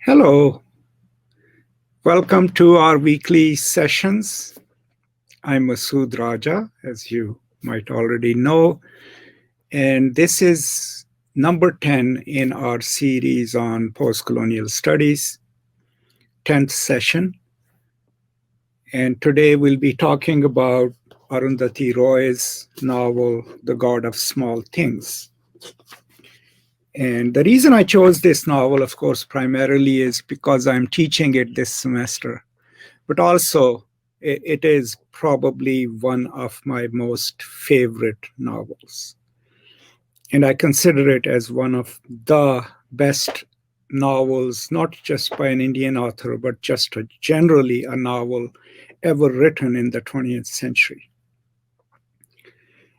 Hello, welcome to our weekly sessions. I'm Masood Raja, as you might already know, and this is number 10 in our series on postcolonial studies, 10th session. And today we'll be talking about Arundhati Roy's novel, The God of Small Things. And the reason I chose this novel, of course, primarily is because I'm teaching it this semester. But also, it is probably one of my most favorite novels. And I consider it as one of the best novels, not just by an Indian author, but just generally a novel ever written in the 20th century.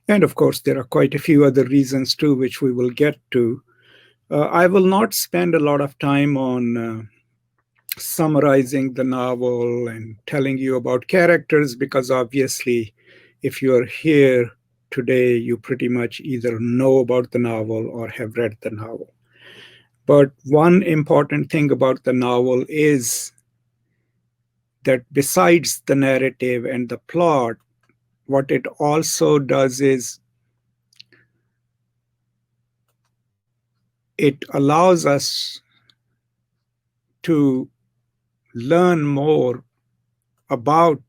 And of course, there are quite a few other reasons too, which we will get to. I will not spend a lot of time on summarizing the novel and telling you about characters, because obviously, if you are here today, you pretty much either know about the novel or have read the novel. But one important thing about the novel is that besides the narrative and the plot, what it also does is it allows us to learn more about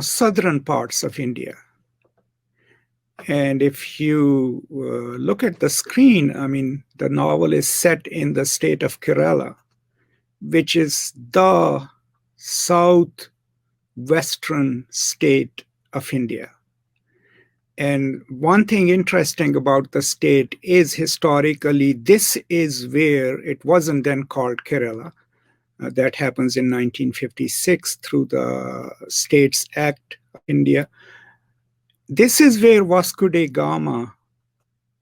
southern parts of India. And if you look at the screen, I mean, the novel is set in the state of Kerala, which is the southwestern state of India. And one thing interesting about the state is historically, this is where it wasn't then called Kerala. That happens in 1956 through the States Act of India. This is where Vasco da Gama,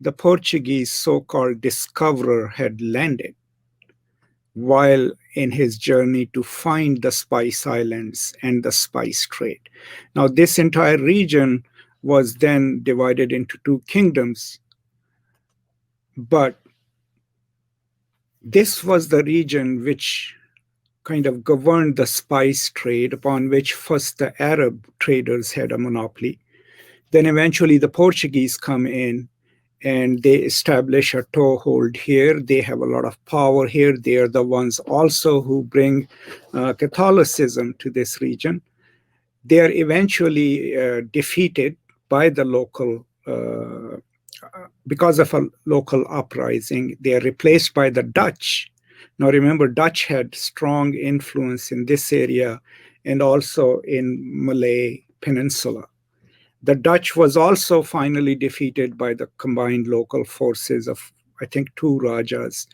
the Portuguese so-called discoverer, had landed while in his journey to find the Spice Islands and the spice trade. Now, this entire region was then divided into two kingdoms, but this was the region which kind of governed the spice trade, upon which first the Arab traders had a monopoly. Then eventually the Portuguese come in and they establish a toehold here. They have a lot of power here. They are the ones also who bring Catholicism to this region. They are eventually defeated by the local, because of a local uprising. They are replaced by the Dutch. Now remember, Dutch had strong influence in this area and also in Malay Peninsula. The Dutch was also finally defeated by the combined local forces of, I think, two Rajas.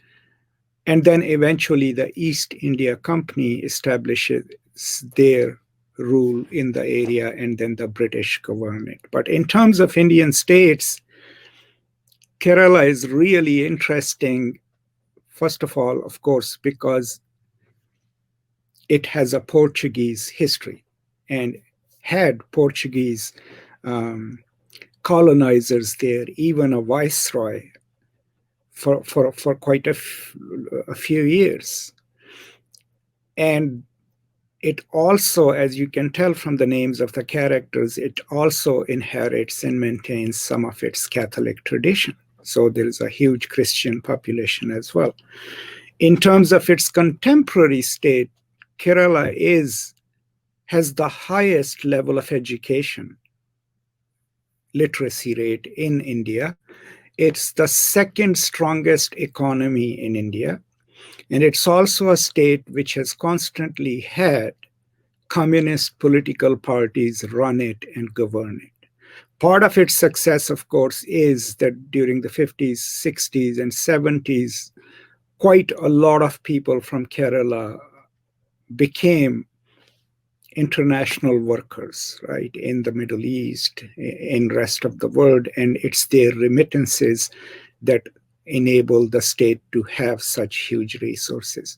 And then eventually the East India Company establishes their rule in the area, and then the British govern it. But in terms of Indian states, Kerala is really interesting, first of all, of course, because it has a Portuguese history and had Portuguese colonizers there, even a viceroy for quite a few years. And it also, as you can tell from the names of the characters, it also inherits and maintains some of its Catholic tradition. So there is a huge Christian population as well. In terms of its contemporary state, Kerala has the highest level of education literacy rate in India. It's the second strongest economy in India. And it's also a state which has constantly had communist political parties run it and govern it. Part of its success, of course, is that during the 50s, 60s, and 70s, quite a lot of people from Kerala became international workers, right, in the Middle East, in rest of the world, and it's their remittances that enable the state to have such huge resources.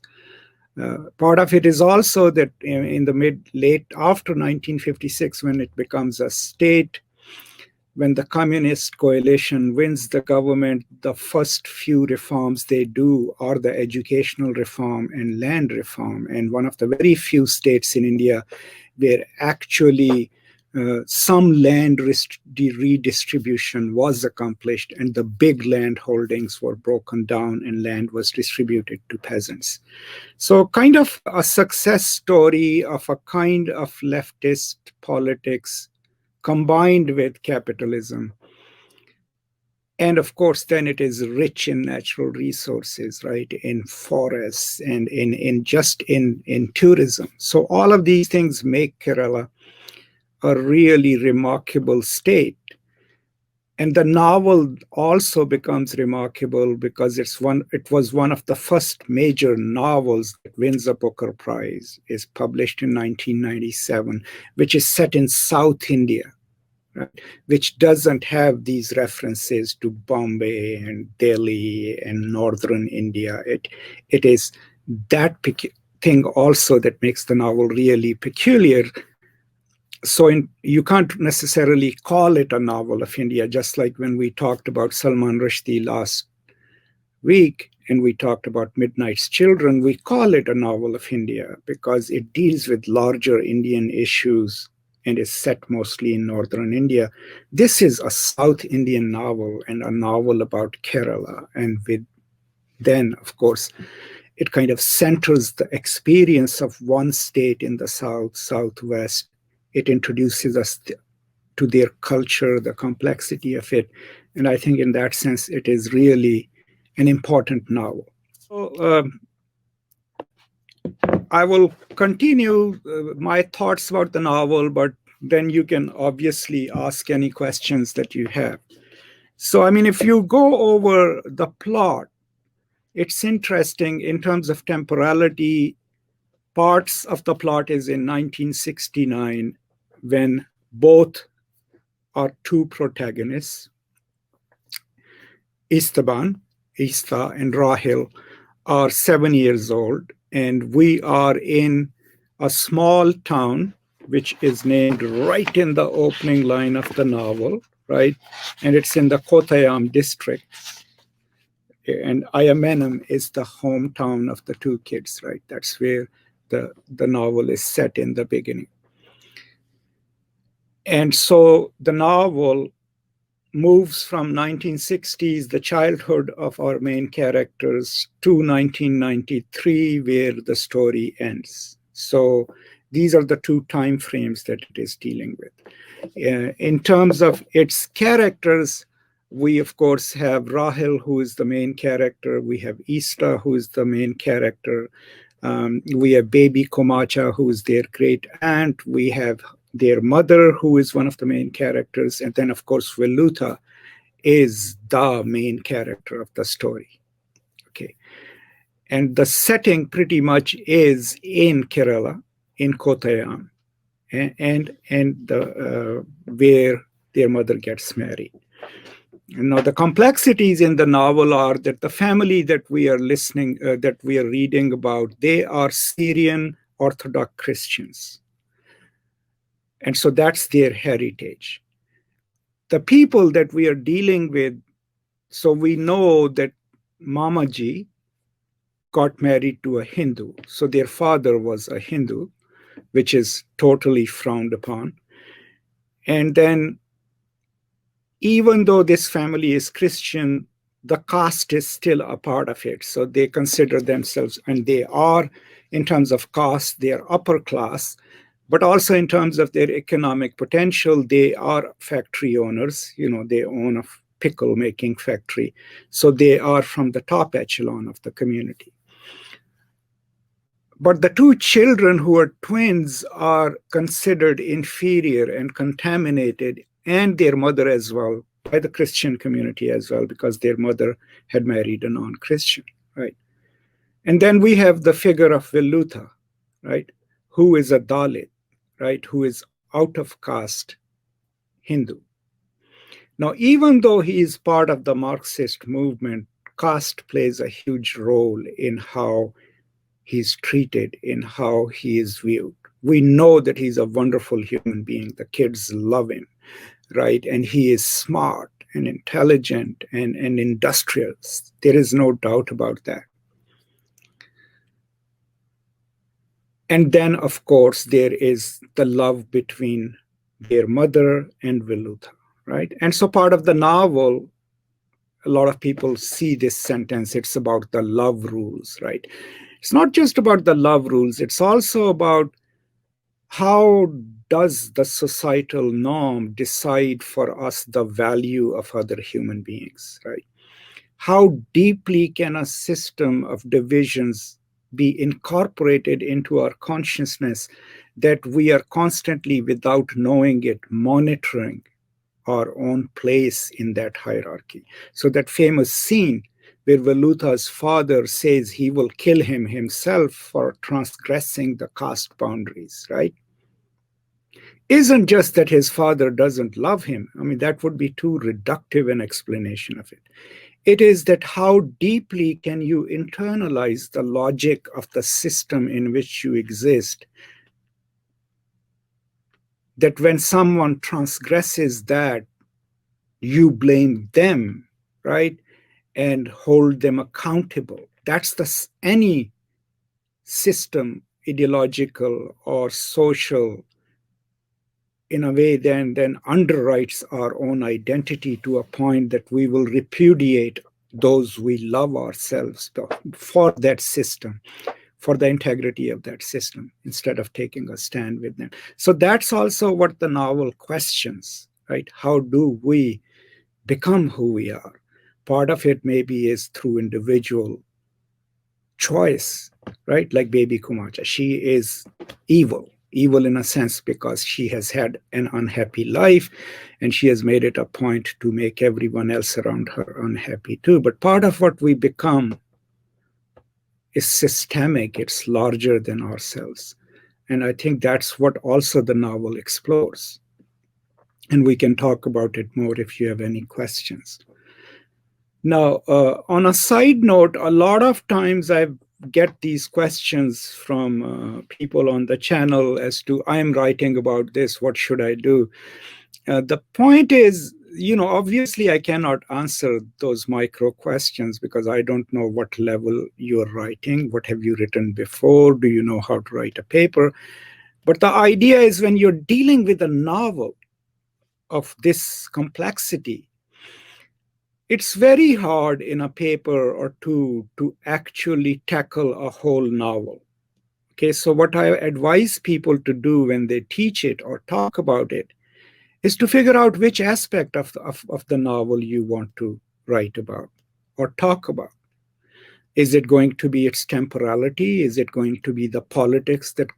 Part of it is also that in the late after 1956, when it becomes a state, when the communist coalition wins the government, the first few reforms they do are the educational reform and land reform. And one of the very few states in India where actually some land redistribution was accomplished, and the big land holdings were broken down and land was distributed to peasants. So kind of a success story of a kind of leftist politics combined with capitalism. And of course, then it is rich in natural resources, right? In forests and in tourism. So all of these things make Kerala a really remarkable state. And the novel also becomes remarkable because it was one of the first major novels that wins a Booker Prize, is published in 1997, which is set in South India, right? Which doesn't have these references to Bombay and Delhi and northern India. It is that thing also that makes the novel really peculiar. So you can't necessarily call it a novel of India, just like when we talked about Salman Rushdie last week and we talked about Midnight's Children, we call it a novel of India because it deals with larger Indian issues and is set mostly in northern India. This is a South Indian novel and a novel about Kerala. And then, of course, it kind of centers the experience of one state in the South, Southwest. It introduces us to their culture, the complexity of it. And I think in that sense, it is really an important novel. So I will continue my thoughts about the novel, but then you can obviously ask any questions that you have. So, I mean, if you go over the plot, it's interesting in terms of temporality. Parts of the plot is in 1969, when both our two protagonists, Ista and Rahil, are 7 years old, and we are in a small town, which is named right in the opening line of the novel, right? And it's in the Kottayam district. And Ayamenam is the hometown of the two kids, right? That's where the novel is set in the beginning. And so the novel moves from 1960s, the childhood of our main characters, to 1993, where the story ends. So these are the two time frames that it is dealing with. In terms of its characters, we, of course, have Rahil, who is the main character. We have Ista, who is the main character. We have baby Komacha, who is their great aunt. We have their mother, who is one of the main characters. And then, of course, Velluta is the main character of the story. Okay. And the setting pretty much is in Kerala, in Kottayam, and where their mother gets married. Now, the complexities in the novel are that the family that we are reading about, they are Syrian Orthodox Christians. And so that's their heritage. The people that we are dealing with, so we know that Mamaji got married to a Hindu. So their father was a Hindu, which is totally frowned upon. And then, even though this family is Christian, the caste is still a part of it. So they consider themselves, and they are, in terms of caste, they are upper class, but also in terms of their economic potential, they are factory owners. You know, they own a pickle making factory. So they are from the top echelon of the community. But the two children who are twins are considered inferior and contaminated, and their mother as well, by the Christian community as well, because their mother had married a non-Christian, right? And then we have the figure of Velluta, right, who is a Dalit, right, who is out of caste Hindu. Now, even though he is part of the Marxist movement, caste plays a huge role in how he's treated, in how he is viewed. We know that he's a wonderful human being. The kids love him. right? And he is smart and intelligent and industrious. There is no doubt about that. And then, of course, there is the love between their mother and Velluta, right? And so part of the novel, a lot of people see this sentence, it's about the love rules, right? It's not just about the love rules, it's also about how does the societal norm decide for us the value of other human beings, right? How deeply can a system of divisions be incorporated into our consciousness that we are constantly, without knowing it, monitoring our own place in that hierarchy? So that famous scene where Velluta's father says he will kill him himself for transgressing the caste boundaries, right? Isn't just that his father doesn't love him. I mean, that would be too reductive an explanation of it. It is that how deeply can you internalize the logic of the system in which you exist, that when someone transgresses that, you blame them, right? And hold them accountable. That's any system, ideological or social, in a way, then underwrites our own identity to a point that we will repudiate those we love ourselves for that system, for the integrity of that system, instead of taking a stand with them. So that's also what the novel questions, right? How do we become who we are? Part of it maybe is through individual choice, right? Like baby Kumacha, she is evil in a sense because she has had an unhappy life and she has made it a point to make everyone else around her unhappy too. But part of what we become is systemic, it's larger than ourselves. And I think that's what also the novel explores. And we can talk about it more if you have any questions. Now, on a side note, a lot of times I get these questions from people on the channel as to, I'm writing about this, what should I do? The point is, obviously I cannot answer those micro questions because I don't know what level you're writing. What have you written before? Do you know how to write a paper? But the idea is when you're dealing with a novel of this complexity, it's very hard in a paper or two to actually tackle a whole novel. Okay, so what I advise people to do when they teach it or talk about it is to figure out which aspect of the novel you want to write about or talk about. Is it going to be its temporality? Is it going to be the politics that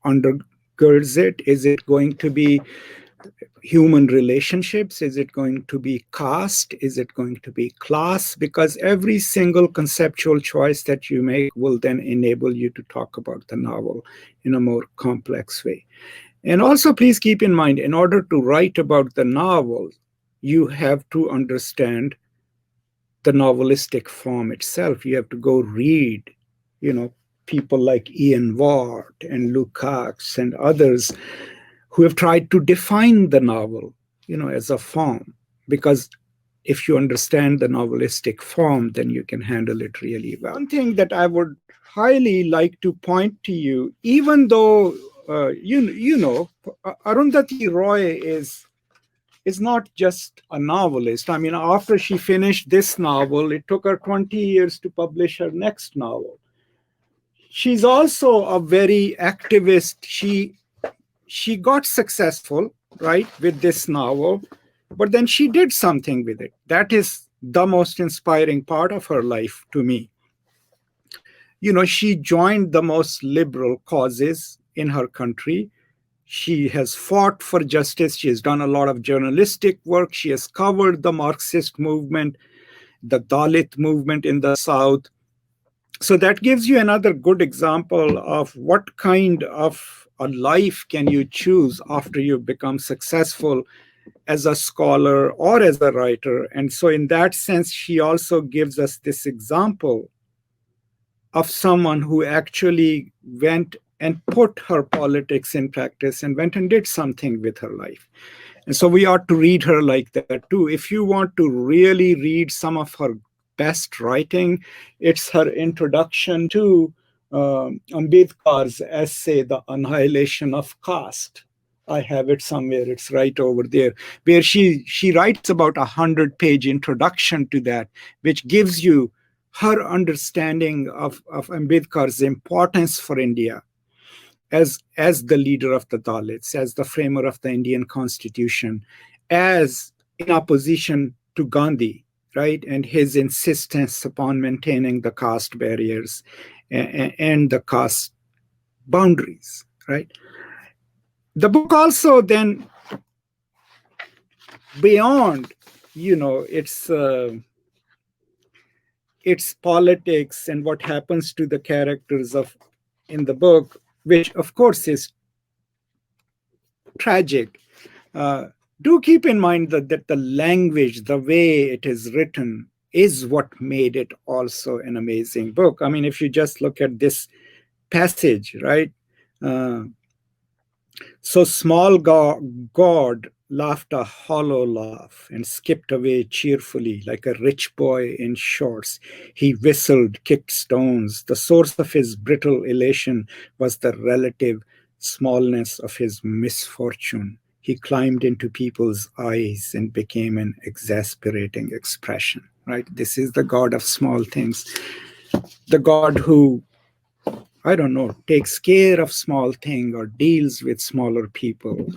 undergirds it? Is it going to be human relationships? Is it going to be caste? Is it going to be class? Because every single conceptual choice that you make will then enable you to talk about the novel in a more complex way. And also, please keep in mind, in order to write about the novel, you have to understand the novelistic form itself. You have to go read, people like Ian Watt and Lukács and others who have tried to define the novel, as a form. Because if you understand the novelistic form, then you can handle it really well. One thing that I would highly like to point to you, even though, Arundhati Roy is not just a novelist. I mean, after she finished this novel, it took her 20 years to publish her next novel. She's also a very activist. She got successful, right, with this novel, but then she did something with it. That is the most inspiring part of her life to me. She joined the most liberal causes in her country. She has fought for justice. She has done a lot of journalistic work. She has covered the Marxist movement, the Dalit movement in the South. So that gives you another good example of what kind of a life can you choose after you become successful as a scholar or as a writer. And so in that sense, she also gives us this example of someone who actually went and put her politics in practice and went and did something with her life. And so we ought to read her like that too. If you want to really read some of her best writing, it's her introduction to Ambedkar's essay, The Annihilation of Caste. I have it somewhere, it's right over there, where she writes about 100-page introduction to that, which gives you her understanding of Ambedkar's importance for India as the leader of the Dalits, as the framer of the Indian Constitution, as in opposition to Gandhi, right, and his insistence upon maintaining the caste barriers and the caste boundaries, right? The book also then, beyond, its politics and what happens to the characters in the book, which of course is tragic. Do keep in mind that the language, the way it is written, is what made it also an amazing book. I mean, if you just look at this passage, right? So small God laughed a hollow laugh and skipped away cheerfully like a rich boy in shorts. He whistled, kicked stones. The source of his brittle elation was the relative smallness of his misfortune. He climbed into people's eyes and became an exasperating expression, right? This is the God of small things. The God who, I don't know, takes care of small things or deals with smaller people.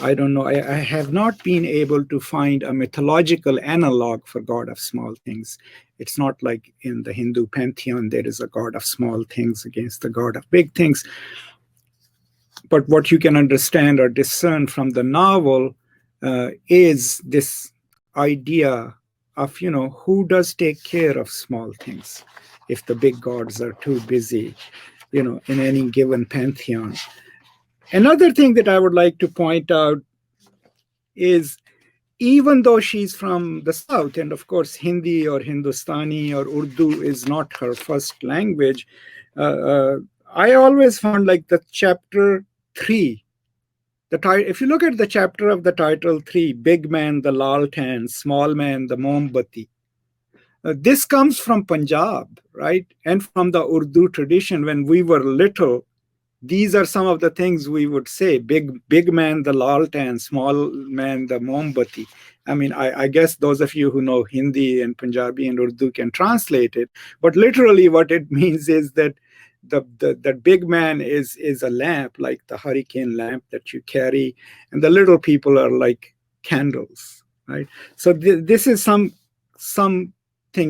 I don't know. I have not been able to find a mythological analog for God of small things. It's not like in the Hindu pantheon, there is a God of small things against the God of big things. But what you can understand or discern from the novel is this idea of, who does take care of small things if the big gods are too busy, in any given pantheon. Another thing that I would like to point out is, even though she's from the South, and of course Hindi or Hindustani or Urdu is not her first language, I always found like the chapter 3, if you look at the chapter of the title 3, Big Man, the Laltan, Small Man, the Mombati, this comes from Punjab, right? And from the Urdu tradition. When we were little, these are some of the things we would say: big man, the laltan; small man, the mombati. I mean, I guess those of you who know Hindi and Punjabi and Urdu can translate it. But literally what it means is that the big man is a lamp, like the hurricane lamp that you carry, and the little people are like candles, right? So this is something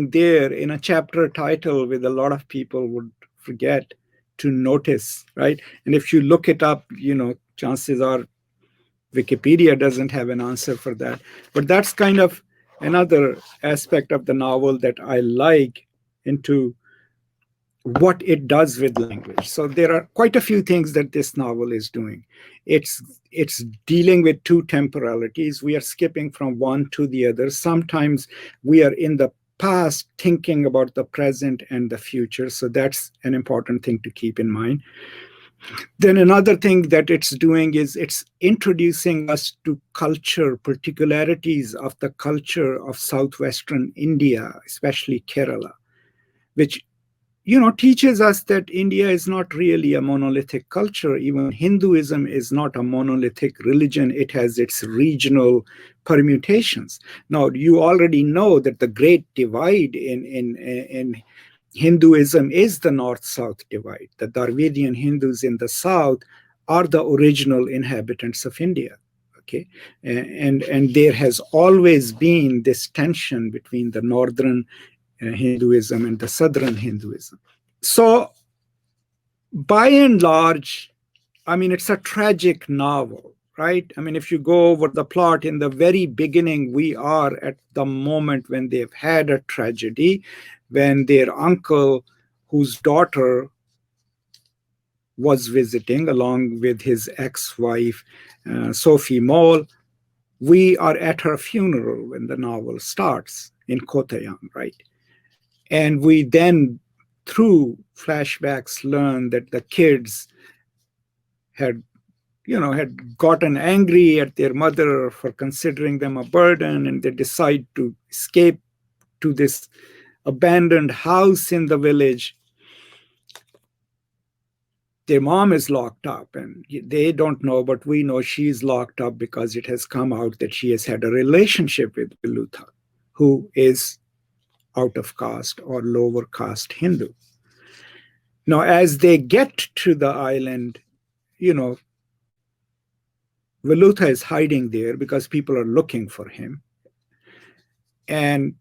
there in a chapter title with a lot of people would forget to notice, right? And if you look it up, chances are Wikipedia doesn't have an answer for that. But that's kind of another aspect of the novel that I like into what it does with language. So there are quite a few things that this novel is doing. It's dealing with two temporalities. We are skipping from one to the other. Sometimes we are in the past thinking about the present and the future. So that's an important thing to keep in mind. Then another thing that it's doing is it's introducing us to culture, particularities of the culture of Southwestern India, especially Kerala, which teaches us that India is not really a monolithic culture. Even Hinduism is not a monolithic religion. It has its regional permutations. Now, you already know that the great divide in Hinduism is the North-South divide. The Dravidian Hindus in the South are the original inhabitants of India. Okay, and there has always been this tension between the northern Hinduism and the Southern Hinduism. So, by and large, I mean, it's a tragic novel, right? I mean, if you go over the plot in the very beginning, we are at the moment when they've had a tragedy, when their uncle, whose daughter was visiting along with his ex-wife, Sophie Moll, we are at her funeral when the novel starts in Kottayam, right? And we then, through flashbacks, learn that the kids had gotten angry at their mother for considering them a burden, and they decide to escape to this abandoned house in the village. Their mom is locked up, and they don't know, but we know she's locked up because it has come out that she has had a relationship with Velluta, who is out of caste or lower caste Hindu. Now, as they get to the island, Velluta is hiding there because people are looking for him. And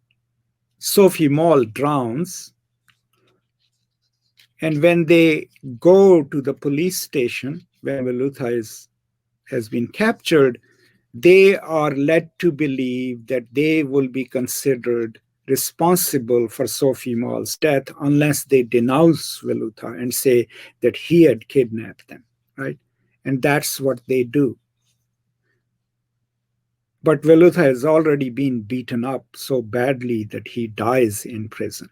Sophie Mall drowns. And when they go to the police station, when Velluta has been captured, they are led to believe that they will be considered responsible for Sophie Mall's death unless they denounce Velluta and say that he had kidnapped them, right? And that's what they do. But Velluta has already been beaten up so badly that he dies in prison.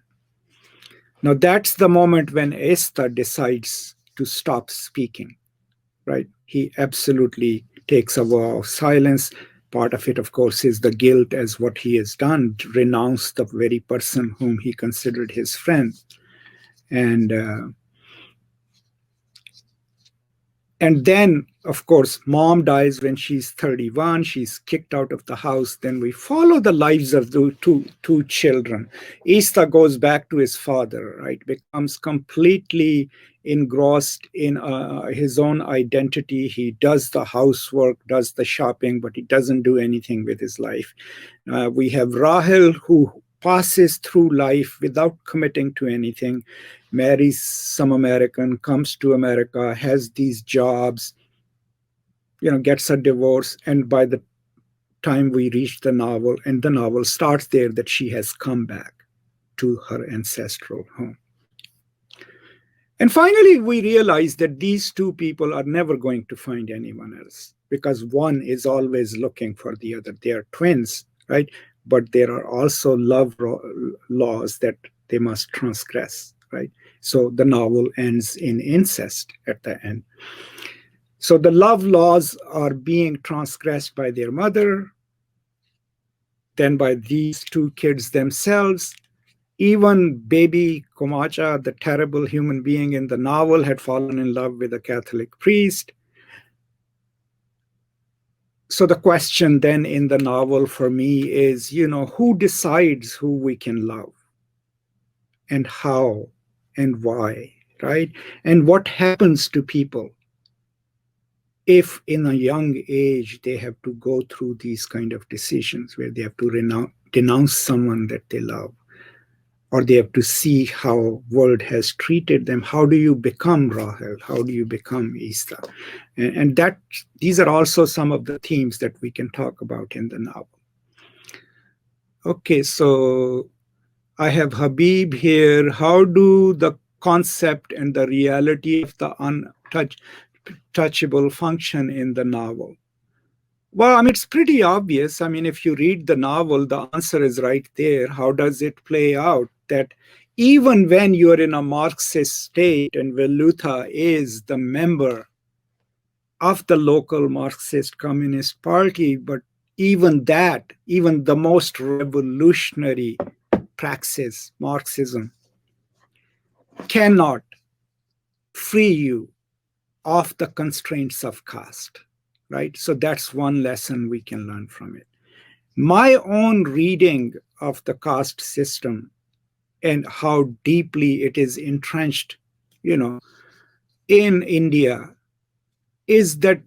Now, that's the moment when Esta decides to stop speaking, right? He absolutely takes a vow of silence. Part of it, of course, is the guilt as what he has done, to renounce the very person whom he considered his friend. And then, of course, mom dies when she's 31. She's kicked out of the house. Then we follow the lives of the two children. Ista goes back to his father, right? Becomes completely engrossed in his own identity. He does the housework, does the shopping, but he doesn't do anything with his life. We have Rahel, who passes through life without committing to anything, marries some American, comes to America, has these jobs, gets a divorce. And by the time we reach the novel, and the novel starts there, that she has come back to her ancestral home. And finally, we realize that these two people are never going to find anyone else, because one is always looking for the other. They are twins, right? But there are also love laws that they must transgress, right? So the novel ends in incest at the end. So the love laws are being transgressed by their mother, then by these two kids themselves. Even baby Komacha, the terrible human being in the novel, had fallen in love with a Catholic priest. So the question then in the novel for me is, who decides who we can love and how and why, right? And what happens to people if in a young age they have to go through these kind of decisions where they have to denounce someone that they love, or they have to see how world has treated them. How do you become Rahel? How do you become Ista? And that these are also some of the themes that we can talk about in the novel. Okay, so I have Habib here. How do the concept and the reality of the untouchable function in the novel? Well, it's pretty obvious. If you read the novel, the answer is right there. How does it play out? That even when you're in a Marxist state and Velluta is the member of the local Marxist Communist Party, but even the most revolutionary praxis, Marxism, cannot free you of the constraints of caste, right? So that's one lesson we can learn from it. My own reading of the caste system and how deeply it is entrenched, in India, is that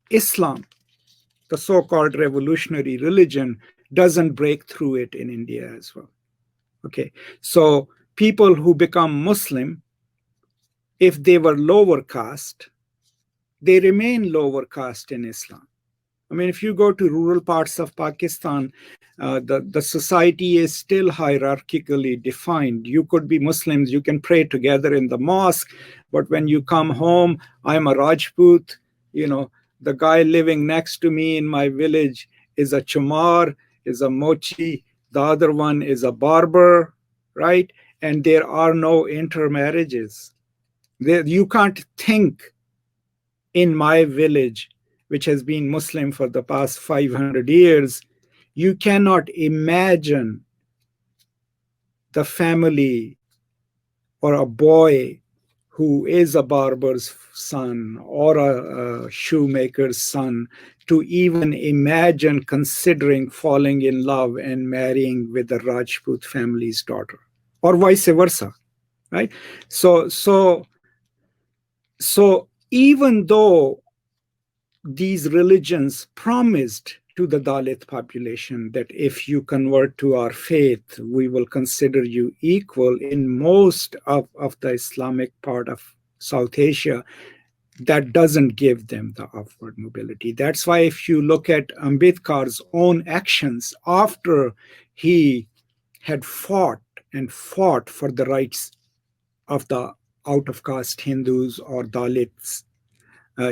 Islam, the so-called revolutionary religion, doesn't break through it in India as well. Okay, so people who become Muslim, if they were lower caste, they remain lower caste in Islam. If you go to rural parts of Pakistan, the society is still hierarchically defined. You could be Muslims, you can pray together in the mosque, but when you come home, I'm a Rajput, the guy living next to me in my village is a Chamar, is a Mochi, the other one is a barber, right? And there are no intermarriages. You can't think in my village, which has been Muslim for the past 500 years, you cannot imagine the family or a boy who is a barber's son or a shoemaker's son to even imagine considering falling in love and marrying with the Rajput family's daughter, or vice versa, right? So even though these religions promised to the Dalit population that if you convert to our faith, we will consider you equal in most of the Islamic part of South Asia, that doesn't give them the upward mobility. That's why if you look at Ambedkar's own actions after he had fought and fought for the rights of the out-of-caste Hindus or Dalits,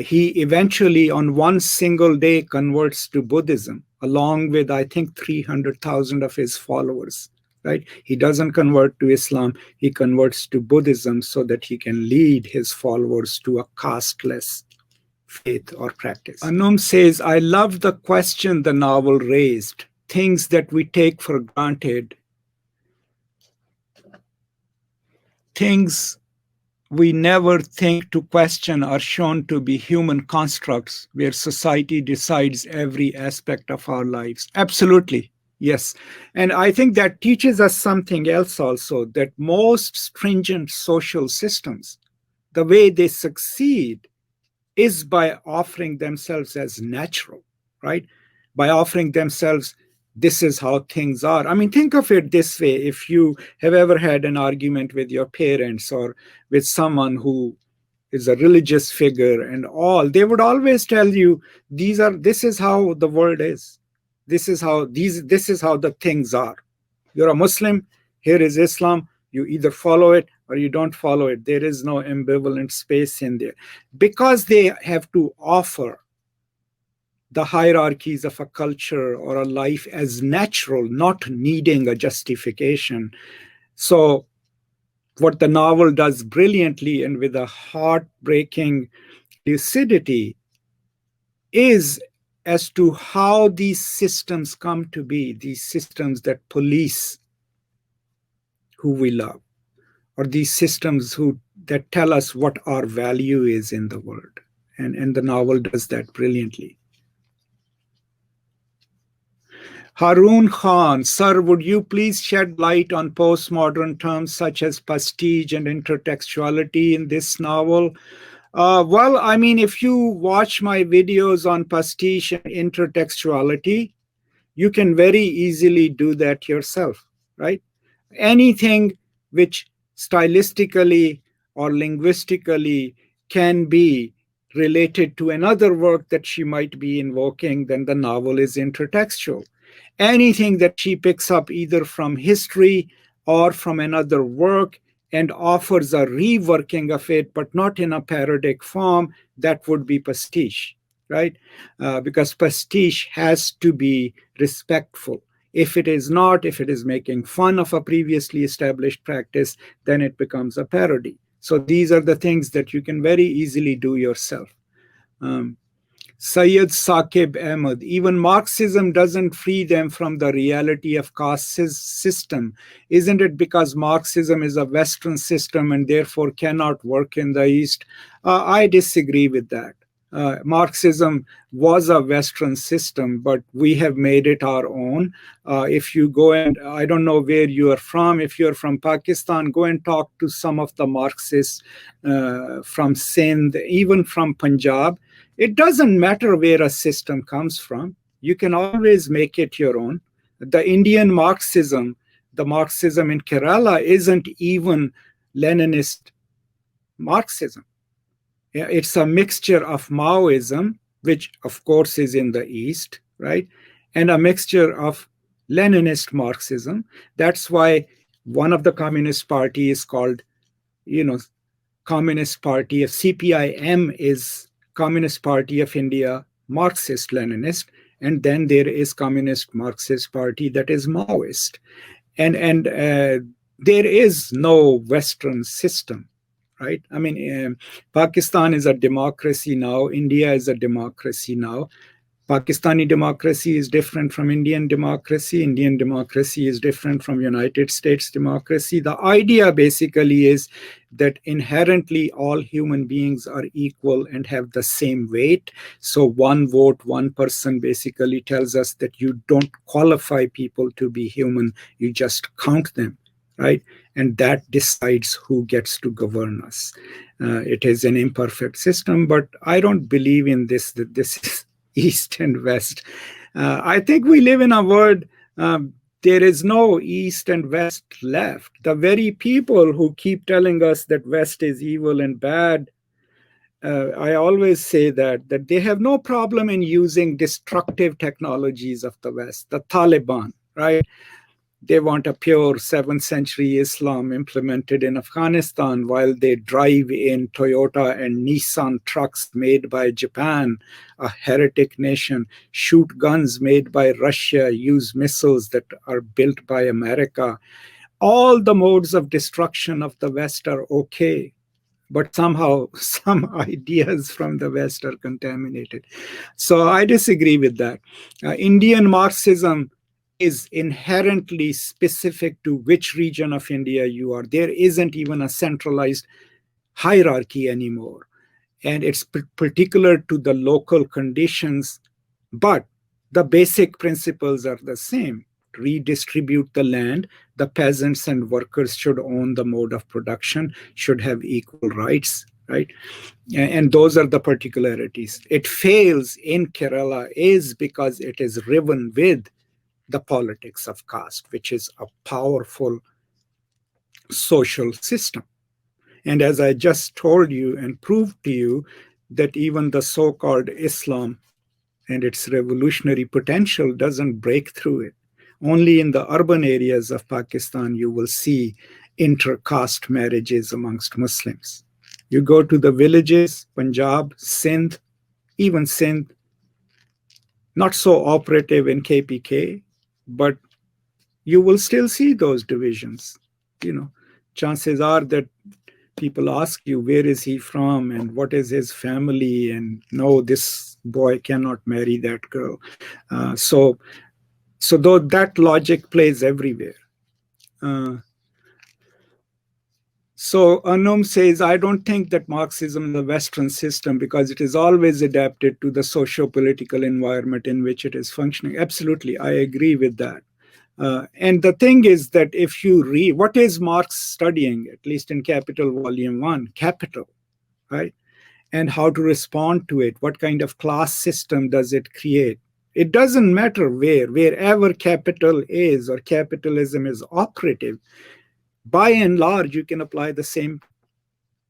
he eventually on one single day converts to Buddhism, along with, I think, 300,000 of his followers, right? He doesn't convert to Islam, he converts to Buddhism so that he can lead his followers to a casteless faith or practice. Anum says, I love the question the novel raised, things that we take for granted, things we never think to question are shown to be human constructs where society decides every aspect of our lives. Absolutely, yes. And I think that teaches us something else also, that most stringent social systems, the way they succeed is by offering themselves as natural, right? By offering themselves, this is how things are. I mean, think of it this way. If you have ever had an argument with your parents or with someone who is a religious figure and all, they would always tell you, this is how the world is. This is how the things are. You're a Muslim, here is Islam, you either follow it or you don't follow it. There is no ambivalent space in there. Because they have to offer the hierarchies of a culture or a life as natural, not needing a justification. So what the novel does brilliantly and with a heartbreaking lucidity is as to how these systems come to be, these systems that police who we love, or these systems that tell us what our value is in the world. And the novel does that brilliantly. Harun Khan, sir, would you please shed light on postmodern terms such as pastiche and intertextuality in this novel? Well, I mean, if you watch my videos on pastiche and intertextuality, you can very easily do that yourself, right? Anything which stylistically or linguistically can be related to another work that she might be invoking, then the novel is intertextual. Anything that she picks up either from history or from another work and offers a reworking of it, but not in a parodic form, that would be pastiche, right? Because pastiche has to be respectful. If it is not, if it is making fun of a previously established practice, then it becomes a parody. So these are the things that you can very easily do yourself. Syed Saqib Ahmed, even Marxism doesn't free them from the reality of caste system. Isn't it because Marxism is a Western system and therefore cannot work in the East? I disagree with that. Marxism was a Western system, but we have made it our own. If you go and, I don't know where you are from, if you're from Pakistan, go and talk to some of the Marxists from Sindh, even from Punjab. It doesn't matter where a system comes from. You can always make it your own. The Indian Marxism, the Marxism in Kerala, isn't even Leninist Marxism. It's a mixture of Maoism, which of course is in the East, right? And a mixture of Leninist Marxism. That's why one of the Communist Party is called, Communist Party of CPIM is Communist Party of India, Marxist-Leninist, and then there is Communist Marxist Party that is Maoist. And there is no Western system, right? I mean, Pakistan is a democracy now. India is a democracy now. Pakistani democracy is different from Indian democracy. Indian democracy is different from United States democracy. The idea basically is that inherently all human beings are equal and have the same weight. So one vote, one person basically tells us that you don't qualify people to be human, you just count them, right? And that decides who gets to govern us. It is an imperfect system, but I don't believe in this, that this is East and West. I think we live in a world, there is no East and West left. The very people who keep telling us that West is evil and bad, I always say that they have no problem in using destructive technologies of the West. The Taliban, right? They want a pure 7th century Islam implemented in Afghanistan while they drive in Toyota and Nissan trucks made by Japan, a heretic nation, shoot guns made by Russia, use missiles that are built by America. All the modes of destruction of the West are okay, but somehow some ideas from the West are contaminated. So I disagree with that. Indian Marxism is inherently specific to which region of India you are. There isn't even a centralized hierarchy anymore. And it's particular to the local conditions, but the basic principles are the same. Redistribute the land. The peasants and workers should own the mode of production, should have equal rights, right? And those are the particularities. It fails in Kerala is because it is riven with the politics of caste, which is a powerful social system. And as I just told you and proved to you, that even the so-called Islam and its revolutionary potential doesn't break through it. Only in the urban areas of Pakistan you will see inter-caste marriages amongst Muslims. You go to the villages, Punjab, Sindh, even Sindh, not so operative in KPK, but you will still see those divisions. You know, chances are that people ask you, where is he from and what is his family? And no, this boy cannot marry that girl. So though that logic plays everywhere. So Anum says, I don't think that Marxism is a Western system because it is always adapted to the socio-political environment in which it is functioning. Absolutely, I agree with that. And the thing is that if you read, what is Marx studying, at least in Capital Volume 1? Capital, right? And how to respond to it. What kind of class system does it create? It doesn't matter wherever capital is or capitalism is operative, by and large, you can apply the same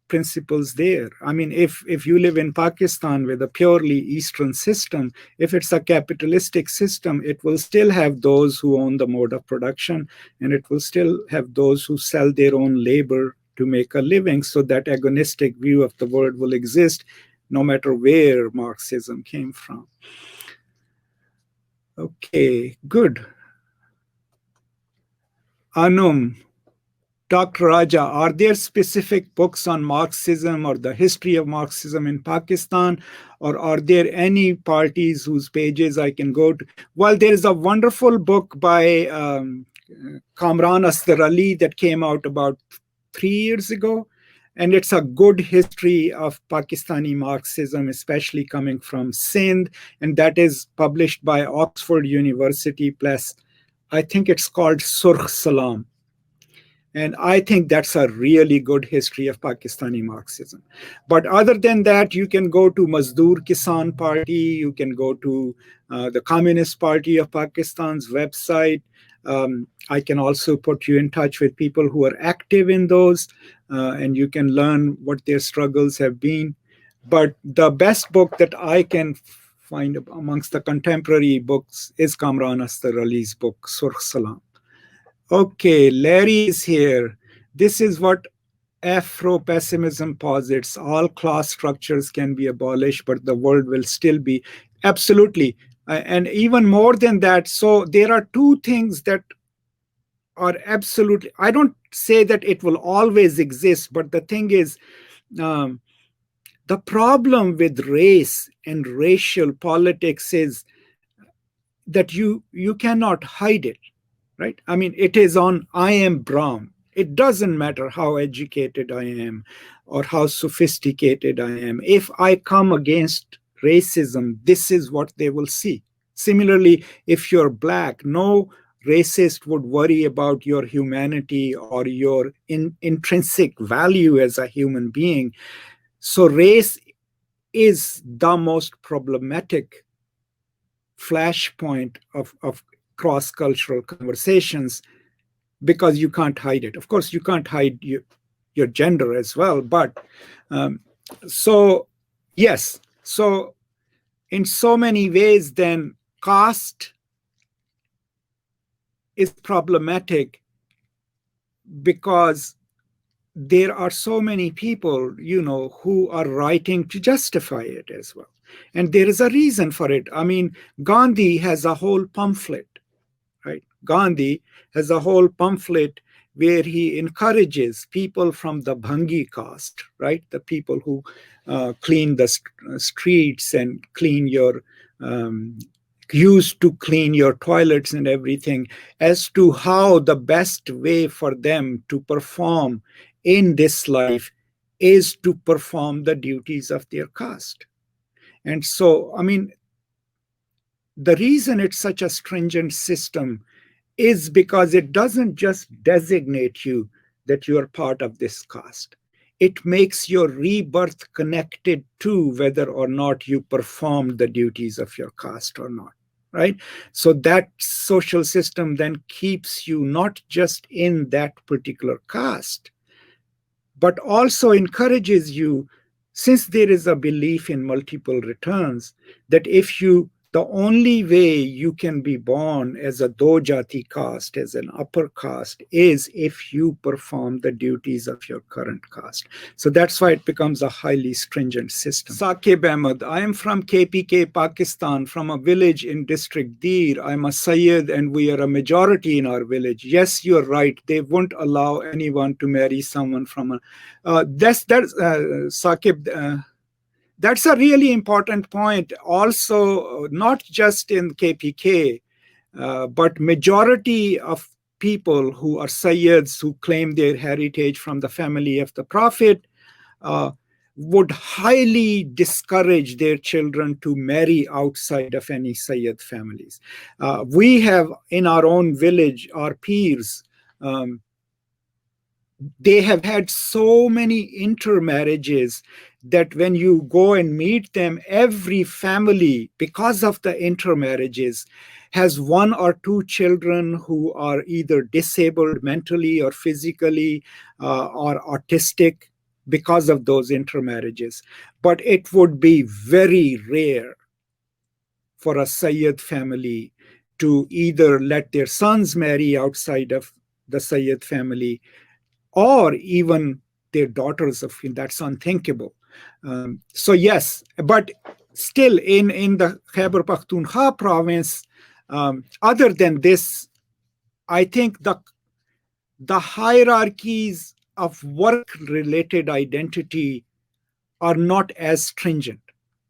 principles there. I mean, if you live in Pakistan with a purely Eastern system, if it's a capitalistic system, it will still have those who own the mode of production, and it will still have those who sell their own labor to make a living. So that agonistic view of the world will exist no matter where Marxism came from. Okay, good. Anum, Dr. Raja, are there specific books on Marxism or the history of Marxism in Pakistan? Or are there any parties whose pages I can go to? Well, there is a wonderful book by Kamran Asghar Ali that came out about 3 years ago. And it's a good history of Pakistani Marxism, especially coming from Sindh. And that is published by Oxford University Press. I think it's called Surkh Salam. And I think that's a really good history of Pakistani Marxism. But other than that, you can go to Mazdoor Kisan Party, you can go to the Communist Party of Pakistan's website. I can also put you in touch with people who are active in those, and you can learn what their struggles have been. But the best book that I can find amongst the contemporary books is Kamran Asghar Ali's book, Surkh Salam. Okay, Larry is here. This is what Afro-pessimism posits. All class structures can be abolished, but the world will still be. Absolutely. And even more than that, so there are two things that are absolutely, I don't say that it will always exist, but the thing is, the problem with race and racial politics is that you cannot hide it, right? I mean, it is on I am brown. It doesn't matter how educated I am or how sophisticated I am. If I come against racism, this is what they will see. Similarly, if you're black, no racist would worry about your humanity or your intrinsic value as a human being. So race is the most problematic flashpoint of cross-cultural conversations, because you can't hide it. Of course, you can't hide your gender as well. But so, yes. So in so many ways, then, caste is problematic because there are so many people, who are writing to justify it as well. And there is a reason for it. I mean, Gandhi has a whole pamphlet, right? Gandhi has a whole pamphlet where he encourages people from the Bhangi caste, right? The people who clean the streets and clean your, used to clean your toilets and everything, as to how the best way for them to perform in this life is to perform the duties of their caste. And so, I mean, the reason it's such a stringent system is because it doesn't just designate you that you are part of this caste. It makes your rebirth connected to whether or not you perform the duties of your caste or not, right? So that social system then keeps you not just in that particular caste, but also encourages you, since there is a belief in multiple returns, that the only way you can be born as a dojati caste, as an upper caste, is if you perform the duties of your current caste. So that's why it becomes a highly stringent system. Saqib Ahmed, I am from KPK, Pakistan, from a village in district Dir. I'm a Sayyid and we are a majority in our village. Yes, you're right. They won't allow anyone to marry someone from a... Saqib... That's a really important point. Also, not just in KPK, but majority of people who are Sayyids, who claim their heritage from the family of the Prophet, would highly discourage their children to marry outside of any Sayyid families. We have in our own village, our peers, they have had so many intermarriages that when you go and meet them, every family, because of the intermarriages, has one or two children who are either disabled mentally or physically or autistic because of those intermarriages. But it would be very rare for a Sayyid family to either let their sons marry outside of the Sayyid family, or even their daughters. That's unthinkable. So yes, but still in the Khyber Pakhtunkhwa province, other than this, I think the hierarchies of work-related identity are not as stringent.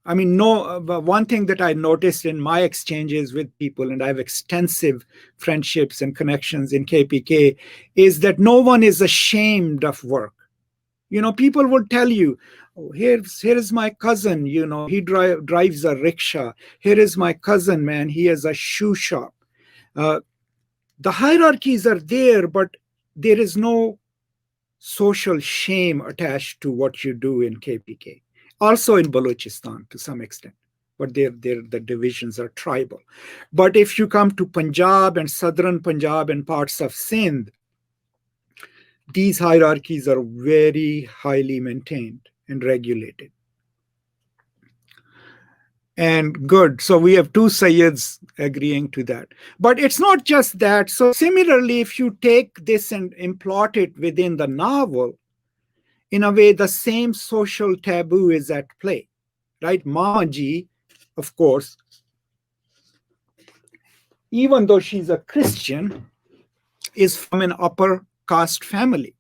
I mean, one thing that I noticed in my exchanges with people, and I have extensive friendships and connections in KPK, is that no one is ashamed of work. People would tell you, oh, here is my cousin, he drives a rickshaw. Here is my cousin, man, he has a shoe shop. The hierarchies are there, but there is no social shame attached to what you do in KPK. Also in Balochistan to some extent, but the divisions are tribal. But if you come to Punjab and southern Punjab and parts of Sindh, these hierarchies are very highly maintained and regulated. And good. So we have two Sayyids agreeing to that. But it's not just that. So similarly, if you take this and implot it within the novel, in a way, the same social taboo is at play, right? Mama Ji, of course, even though she's a Christian, is from an upper caste family.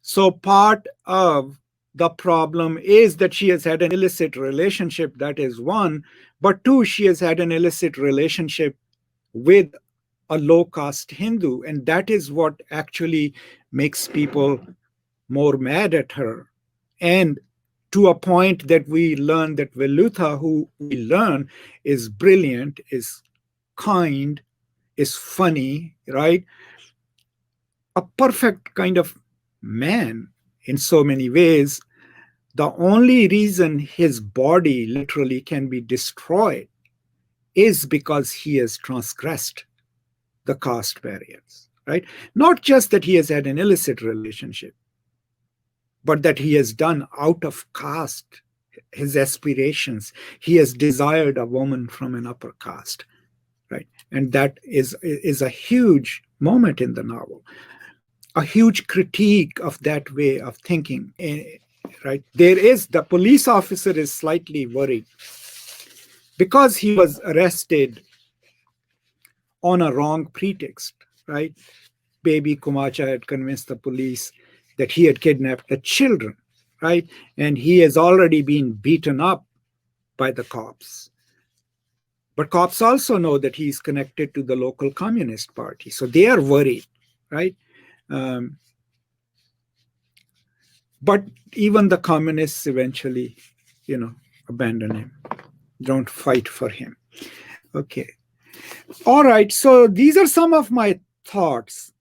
So part of the problem is that she has had an illicit relationship, that is one, but two, she has had an illicit relationship with a low caste Hindu, and that is what actually makes people more mad at her. And to a point that we learn that Velluta, who we learn is brilliant, is kind, is funny, right? A perfect kind of man in so many ways. The only reason his body literally can be destroyed is because he has transgressed the caste barriers, right? Not just that he has had an illicit relationship, but that he has done out of caste his aspirations. He has desired a woman from an upper caste, right? And that is a huge moment in the novel, a huge critique of that way of thinking, right? The police officer is slightly worried because he was arrested on a wrong pretext, right? Baby Kumacha had convinced the police that he had kidnapped the children, right? And he has already been beaten up by the cops. But cops also know that he's connected to the local Communist Party. So they are worried, right? But even the communists eventually, abandon him, don't fight for him. Okay. All right. So these are some of my thoughts.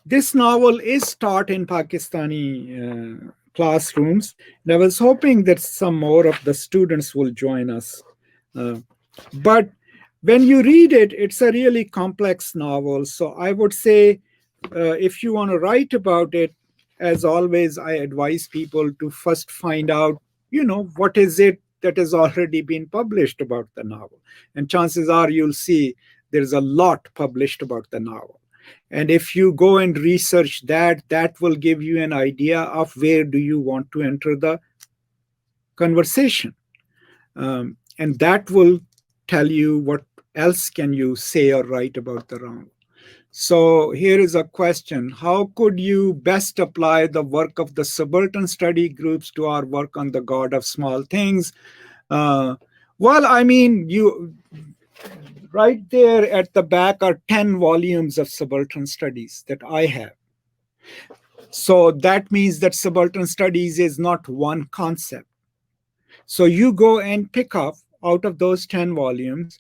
This novel is taught in Pakistani classrooms, and I was hoping that some more of the students will join us. But when you read it, it's a really complex novel. So I would say if you want to write about it, as always, I advise people to first find out, what is it that has already been published about the novel. And chances are you'll see there's a lot published about the novel. And if you go and research that, that will give you an idea of where do you want to enter the conversation. And that will tell you what else can you say or write about the novel. So here is a question. How could you best apply the work of the subaltern study groups to our work on the God of Small Things? Well, I mean, right there at the back are 10 volumes of subaltern studies that I have. So that means that subaltern studies is not one concept. So you go and pick up out of those 10 volumes,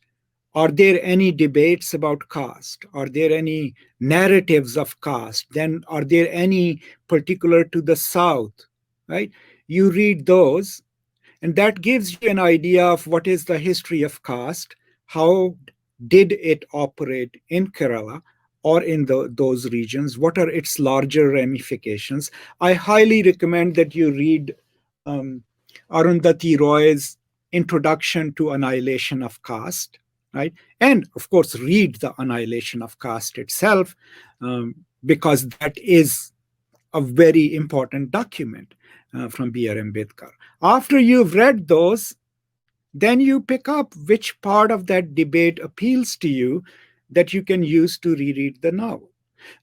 are there any debates about caste? Are there any narratives of caste? Then are there any particular to the South, right? You read those, and that gives you an idea of what is the history of caste, how did it operate in Kerala or in those regions, what are its larger ramifications. I highly recommend that you read ArundhatiRoy's Introduction to Annihilation of Caste, right? And of course, read the Annihilation of Caste itself, because that is a very important document from B.R. Ambedkar. After you've read those, then you pick up which part of that debate appeals to you that you can use to reread the novel.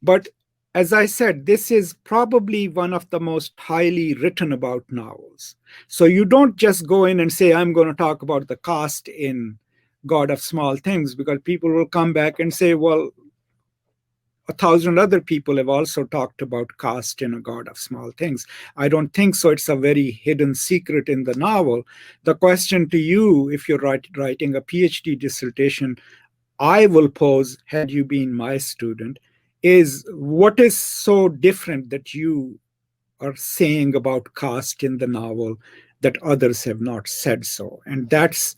But as I said, this is probably one of the most highly written about novels. So you don't just go in and say, I'm going to talk about the caste in God of Small Things, because people will come back and say, well, 1,000 other people have also talked about caste in A God of Small Things. I don't think so. It's a very hidden secret in the novel. The question to you, if you're writing a PhD dissertation, I will pose, had you been my student, is what is so different that you are saying about caste in the novel that others have not said so? And that's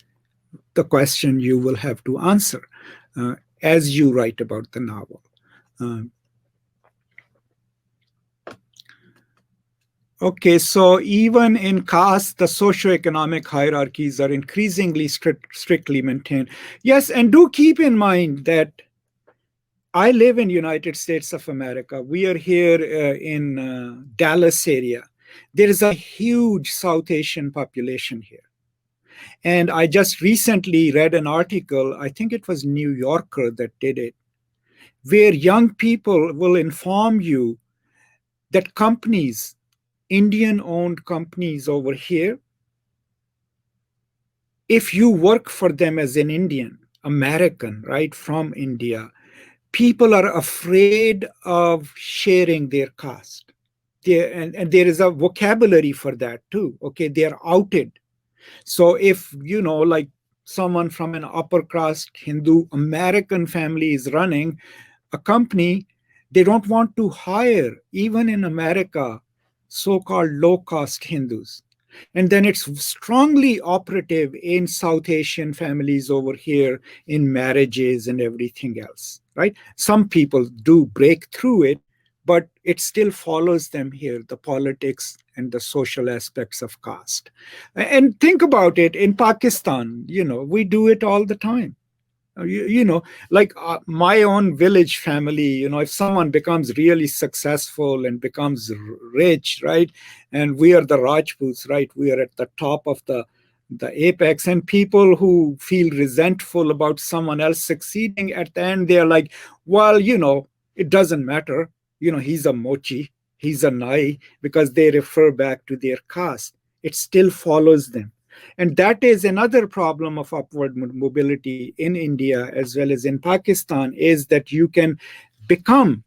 the question you will have to answer as you write about the novel. Okay, so even in caste, the socioeconomic hierarchies are increasingly strictly maintained. Yes, and do keep in mind that I live in United States of America. We are here in Dallas area. There is a huge South Asian population here. And I just recently read an article, I think it was New Yorker that did it, where young people will inform you that companies, Indian-owned companies over here, if you work for them as an Indian, American, right, from India, people are afraid of sharing their caste. And there is a vocabulary for that too. Okay, they are outed. So if, like someone from an upper caste Hindu American family is running a company, they don't want to hire, even in America, so-called low-caste Hindus. And then it's strongly operative in South Asian families over here, in marriages and everything else, right? Some people do break through it, but it still follows them here, the politics and the social aspects of caste. And think about it, in Pakistan, we do it all the time. Like my own village family, if someone becomes really successful and becomes rich, right, and we are the Rajputs, right, we are at the top of the apex, and people who feel resentful about someone else succeeding, at the end they're like, well, it doesn't matter, he's a mochi, he's a nai, because they refer back to their caste. It still follows them. And that is another problem of upward mobility in India as well as in Pakistan, is that you can become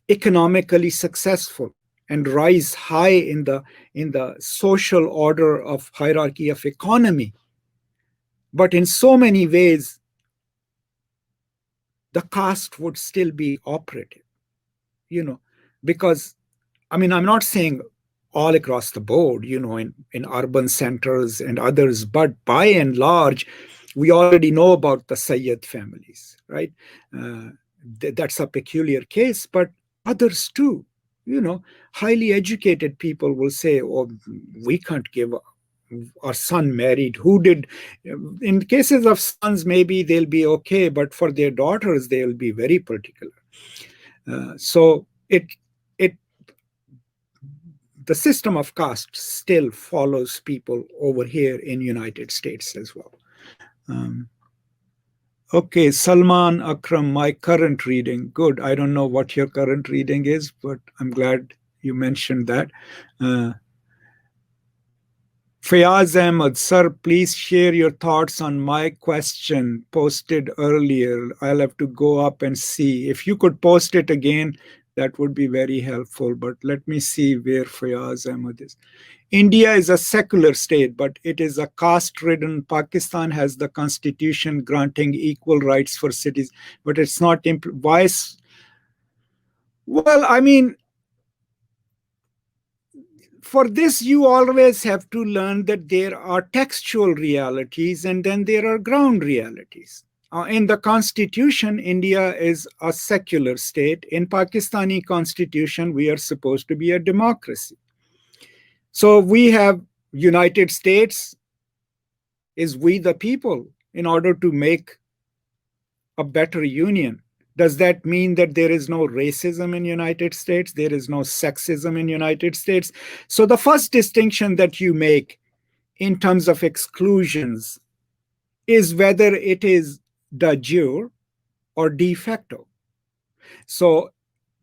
economically successful and rise high in the social order of hierarchy of economy. But in so many ways, the caste would still be operative, because, I'm not saying all across the board, in urban centers and others, but by and large, we already know about the Sayyid families, right? That's a peculiar case, but others too, highly educated people will say, oh, we can't give our son married. Who did? In cases of sons, maybe they'll be okay, but for their daughters, they'll be very particular. So it the system of caste still follows people over here in United States as well. Okay, Salman Akram, my current reading. Good. I don't know what your current reading is, but I'm glad you mentioned that. Fayaz Ahmed, sir, please share your thoughts on my question posted earlier. I'll have to go up and see. If you could post it again, that would be very helpful. But let me see where Fayaz Ahmed is. India is a secular state, but it is a caste-ridden. Pakistan has the constitution granting equal rights for cities, but it's not. Why? Well, for this, you always have to learn that there are textual realities and then there are ground realities. In the constitution, India is a secular state. In Pakistani constitution, we are supposed to be a democracy. So we have United States is we the people in order to make a better union. Does that mean that there is no racism in United States? There is no sexism in United States? So the first distinction that you make in terms of exclusions is whether it is de jure or de facto. So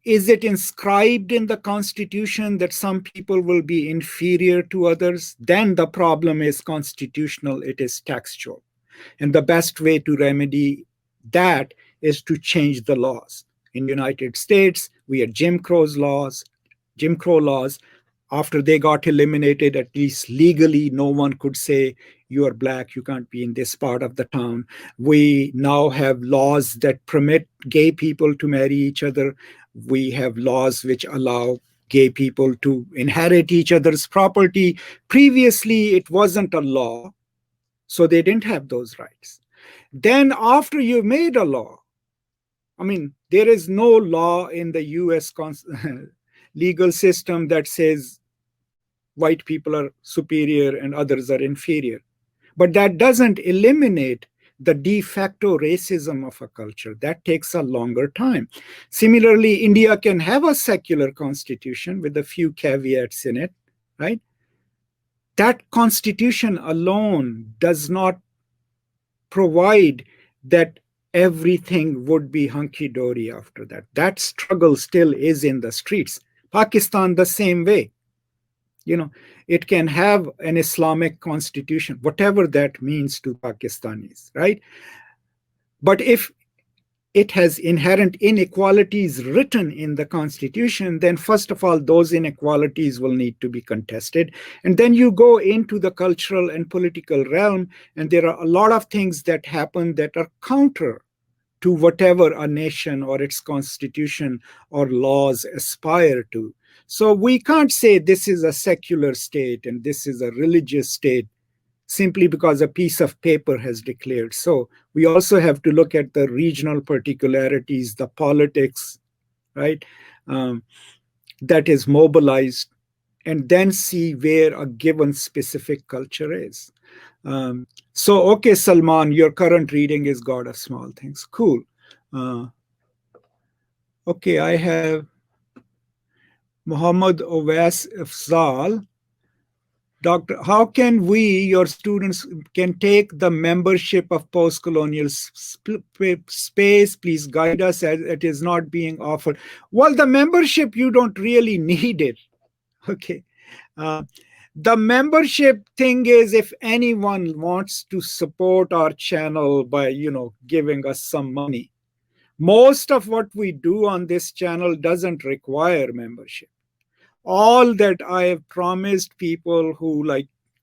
is it inscribed in the Constitution that some people will be inferior to others? Then the problem is constitutional, it is textual. And the best way to remedy that is to change the laws. In the United States, we had Jim Crow laws. After they got eliminated, at least legally, no one could say, you are black, you can't be in this part of the town. We now have laws that permit gay people to marry each other. We have laws which allow gay people to inherit each other's property. Previously, it wasn't a law, so they didn't have those rights. Then after you made a law, there is no law in the US legal system that says white people are superior and others are inferior. But that doesn't eliminate the de facto racism of a culture. That takes a longer time. Similarly, India can have a secular constitution with a few caveats in it, right? That constitution alone does not provide that everything would be hunky-dory after that. That struggle still is in the streets. Pakistan, the same way. It can have an Islamic constitution, whatever that means to Pakistanis, right? But if it has inherent inequalities written in the constitution, then first of all, those inequalities will need to be contested. And then you go into the cultural and political realm, and there are a lot of things that happen that are counter to whatever a nation or its constitution or laws aspire to. So we can't say this is a secular state and this is a religious state simply because a piece of paper has declared so. We also have to look at the regional particularities, the politics, right, that is mobilized, and then see where a given specific culture is. So, okay, Salman, your current reading is God of Small Things. Cool. Okay, I have Muhammad Owais Afzal. Doctor, how can we, your students, can take the membership of Postcolonial space? Please guide us as it is not being offered. Well, the membership, you don't really need it. Okay. The membership thing is if anyone wants to support our channel by, giving us some money. Most of what we do on this channel doesn't require membership. All that I have promised people who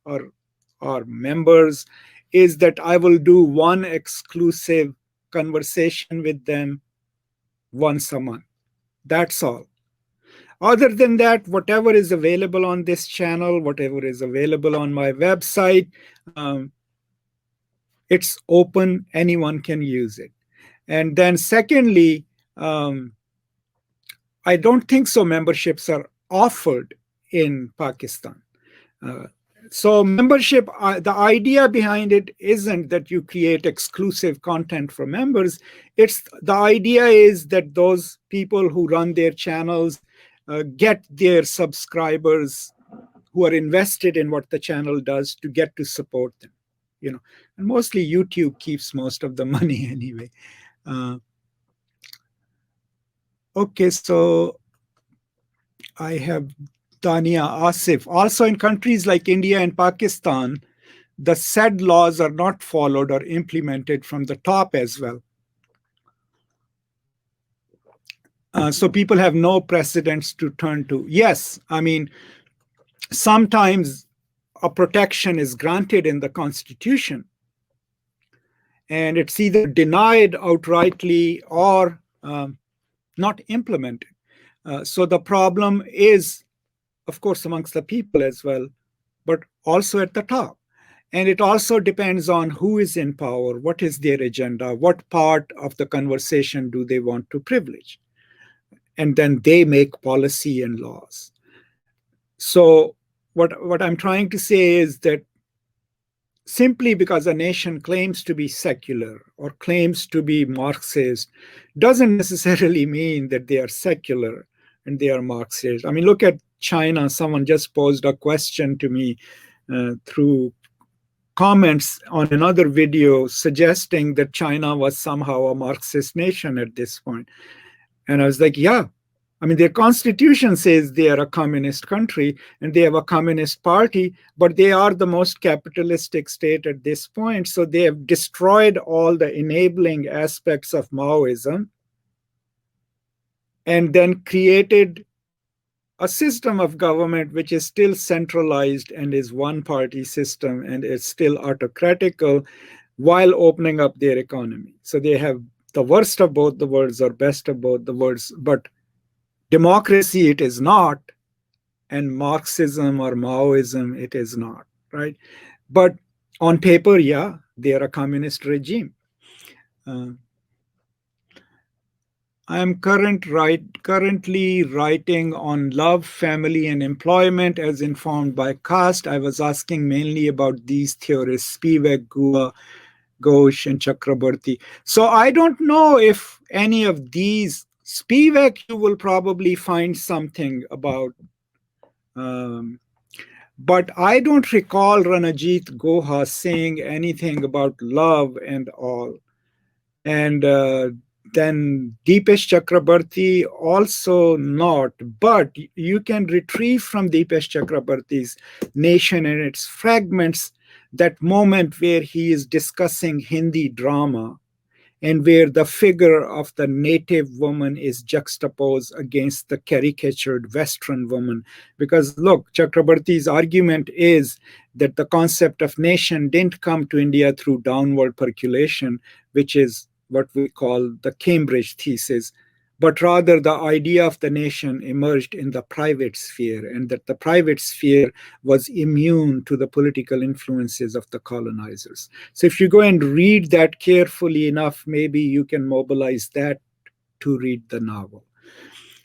are members is that I will do one exclusive conversation with them once a month. That's all. Other than that, whatever is available on this channel, whatever is available on my website, it's open. Anyone can use it. And then secondly, I don't think so memberships are offered in Pakistan. So membership, the idea behind it isn't that you create exclusive content for members. It's the idea is that those people who run their channels get their subscribers who are invested in what the channel does to get to support them. And mostly YouTube keeps most of the money anyway. Okay, so I have Tania Asif. Also in countries like India and Pakistan, the said laws are not followed or implemented from the top as well. So people have no precedents to turn to. Yes, I mean, sometimes a protection is granted in the Constitution, and it's either denied outrightly or not implemented. So the problem is, of course, amongst the people as well, but also at the top. And it also depends on who is in power, what is their agenda, what part of the conversation do they want to privilege. And then they make policy and laws. So what I'm trying to say is that simply because a nation claims to be secular or claims to be Marxist doesn't necessarily mean that they are secular and they are Marxist. I mean, look at China. Someone just posed a question to me through comments on another video suggesting that China was somehow a Marxist nation at this point. And I was like, yeah. I mean, their constitution says they are a communist country and they have a communist party, but they are the most capitalistic state at this point. So they have destroyed all the enabling aspects of Maoism and then created a system of government which is still centralized and is one-party system and is still autocratical while opening up their economy. So they have the worst of both the worlds or best of both the worlds, but democracy it is not, and Marxism or Maoism it is not, right? But on paper, yeah, they are a communist regime. I am currently writing on love, family, and employment as informed by caste. I was asking mainly about these theorists, Spivak, Gua, Ghosh, and Chakraborty. So I don't know if any of these, Spivak, you will probably find something about, but I don't recall Ranajit Guha saying anything about love and all. And then Deepesh Chakrabarti also not, but you can retrieve from Deepesh Chakrabarti's Nation and its fragments that moment where he is discussing Hindi drama and where the figure of the native woman is juxtaposed against the caricatured Western woman. Because look, Chakrabarti's argument is that the concept of nation didn't come to India through downward percolation, which is what we call the Cambridge thesis, but rather the idea of the nation emerged in the private sphere, and that the private sphere was immune to the political influences of the colonizers. So if you go and read that carefully enough, maybe you can mobilize that to read the novel.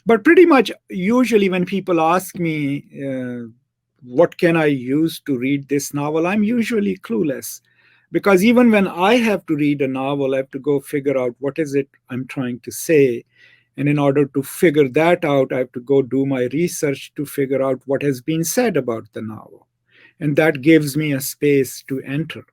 But pretty much, usually when people ask me, what can I use to read this novel, I'm usually clueless. Because even when I have to read a novel, I have to go figure out what is it I'm trying to say. And in order to figure that out, I have to go do my research to figure out what has been said about the novel. And that gives me a space to enter.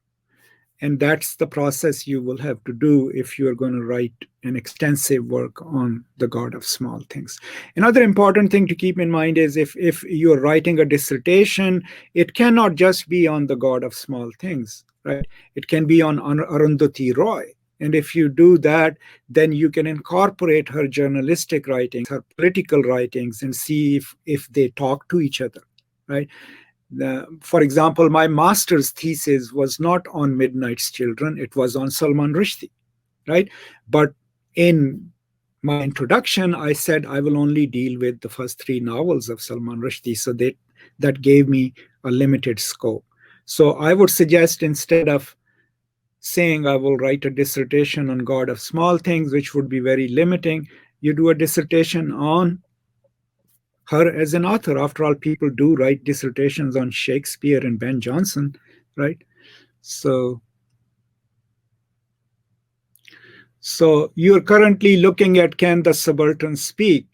And that's the process you will have to do if you're going to write an extensive work on the God of Small Things. Another important thing to keep in mind is if you're writing a dissertation, it cannot just be on the God of Small Things, right? It can be on Arundhati Roy. And if you do that, then you can incorporate her journalistic writings, her political writings, and see if they talk to each other, right? For example, my master's thesis was not on Midnight's Children, it was on Salman Rushdie, right? But in my introduction, I said I will only deal with the first three novels of Salman Rushdie, so that gave me a limited scope. So I would suggest, instead of saying I will write a dissertation on God of Small Things, which would be very limiting, you do a dissertation on her as an author. After all, people do write dissertations on Shakespeare and Ben Jonson, right? So you're currently looking at Can the Subaltern Speak?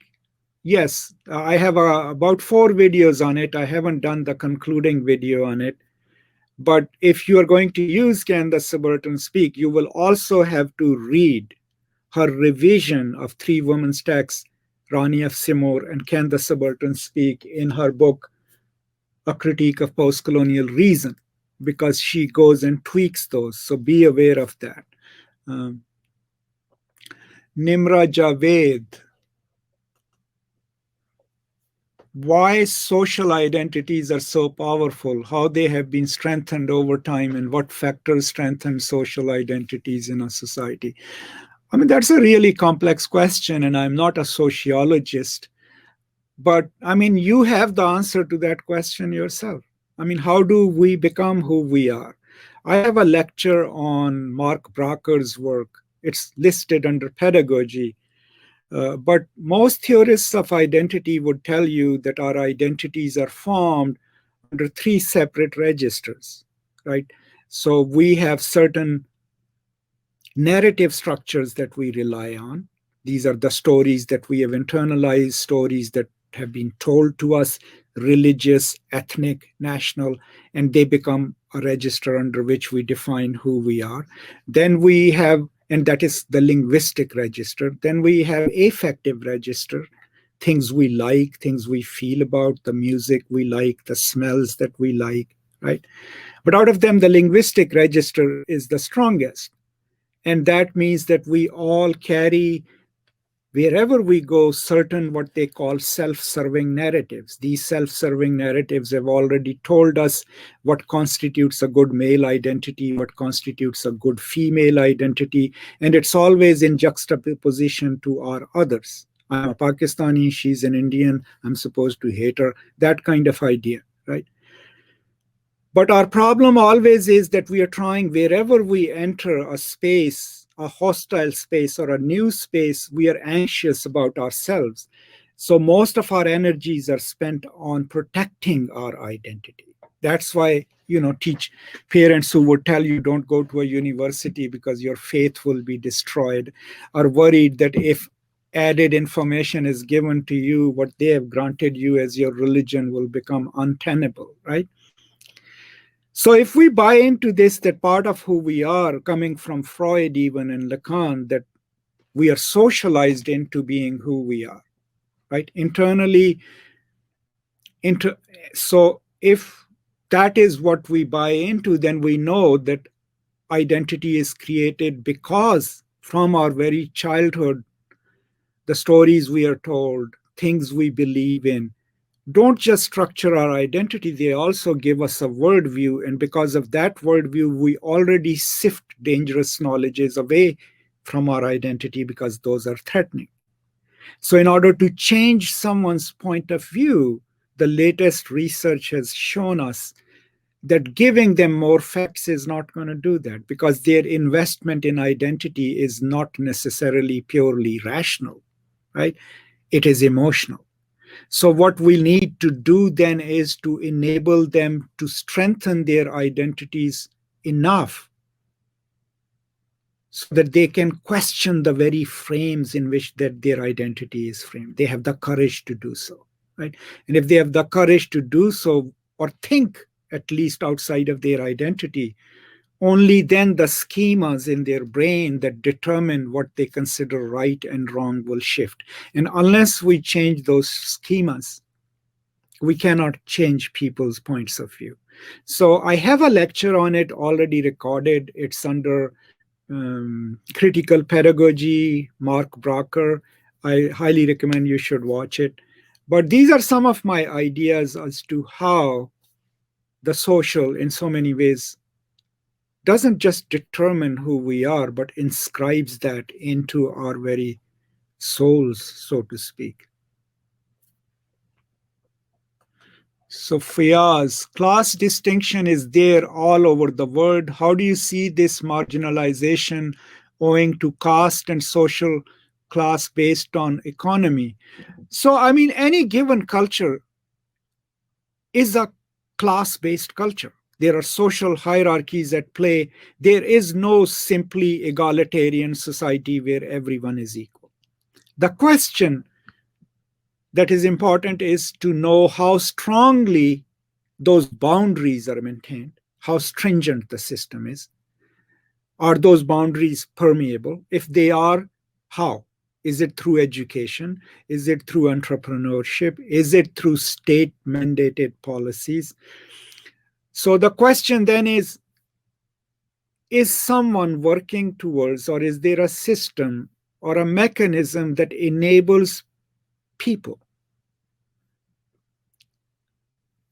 Yes, I have about 4 videos on it. I haven't done the concluding video on it. But if you are going to use Can the Subaltern Speak, you will also have to read her revision of 3 women's texts, Rani of Simor and Can the Subaltern Speak, in her book, A Critique of Postcolonial Reason, because she goes and tweaks those. So be aware of that. Nimra Javed. Why social identities are so powerful, how they have been strengthened over time, and what factors strengthen social identities in a society. I mean, that's a really complex question, and I'm not a sociologist. But I mean, you have the answer to that question yourself. I mean, how do we become who we are? I have a lecture on Mark Bracker's work. It's listed under pedagogy. But most theorists of identity would tell you that our identities are formed under 3 separate registers, right? So we have certain narrative structures that we rely on. These are the stories that we have internalized, stories that have been told to us, religious, ethnic, national, and they become a register under which we define who we are. Then we have, and that is the linguistic register. Then we have affective register, things we like, things we feel about, the music we like, the smells that we like, right? But out of them, the linguistic register is the strongest. And that means that we all carry, wherever we go, certain what they call self-serving narratives. These self-serving narratives have already told us what constitutes a good male identity, what constitutes a good female identity, and it's always in juxtaposition to our others. I'm a Pakistani, she's an Indian, I'm supposed to hate her, that kind of idea, right? But our problem always is that we are trying, wherever we enter a space, a hostile space or a new space, we are anxious about ourselves. So most of our energies are spent on protecting our identity. That's why, teach parents who would tell you don't go to a university because your faith will be destroyed, are worried that if added information is given to you, what they have granted you as your religion will become untenable, right? So if we buy into this, that part of who we are, coming from Freud even and Lacan, that we are socialized into being who we are, right? Internally, so if that is what we buy into, then we know that identity is created because from our very childhood, the stories we are told, things we believe in, don't just structure our identity, they also give us a worldview. And because of that worldview, we already sift dangerous knowledges away from our identity because those are threatening. So, in order to change someone's point of view, the latest research has shown us that giving them more facts is not going to do that, because their investment in identity is not necessarily purely rational, right? It is emotional. So, what we need to do then is to enable them to strengthen their identities enough so that they can question the very frames in which that their identity is framed. They have the courage to do so, right? And if they have the courage to do so, or think at least outside of their identity, only then the schemas in their brain that determine what they consider right and wrong will shift. And unless we change those schemas, we cannot change people's points of view. So I have a lecture on it already recorded. It's under Critical Pedagogy, Mark Brocker. I highly recommend you should watch it. But these are some of my ideas as to how the social, in so many ways, doesn't just determine who we are, but inscribes that into our very souls, so to speak. So Fiaz, class distinction is there all over the world. How do you see this marginalization owing to caste and social class based on economy? So, I mean, any given culture is a class-based culture. There are social hierarchies at play. There is no simply egalitarian society where everyone is equal. The question that is important is to know how strongly those boundaries are maintained, how stringent the system is. Are those boundaries permeable? If they are, how? Is it through education? Is it through entrepreneurship? Is it through state mandated policies? So the question then is someone working towards, or is there a system or a mechanism that enables people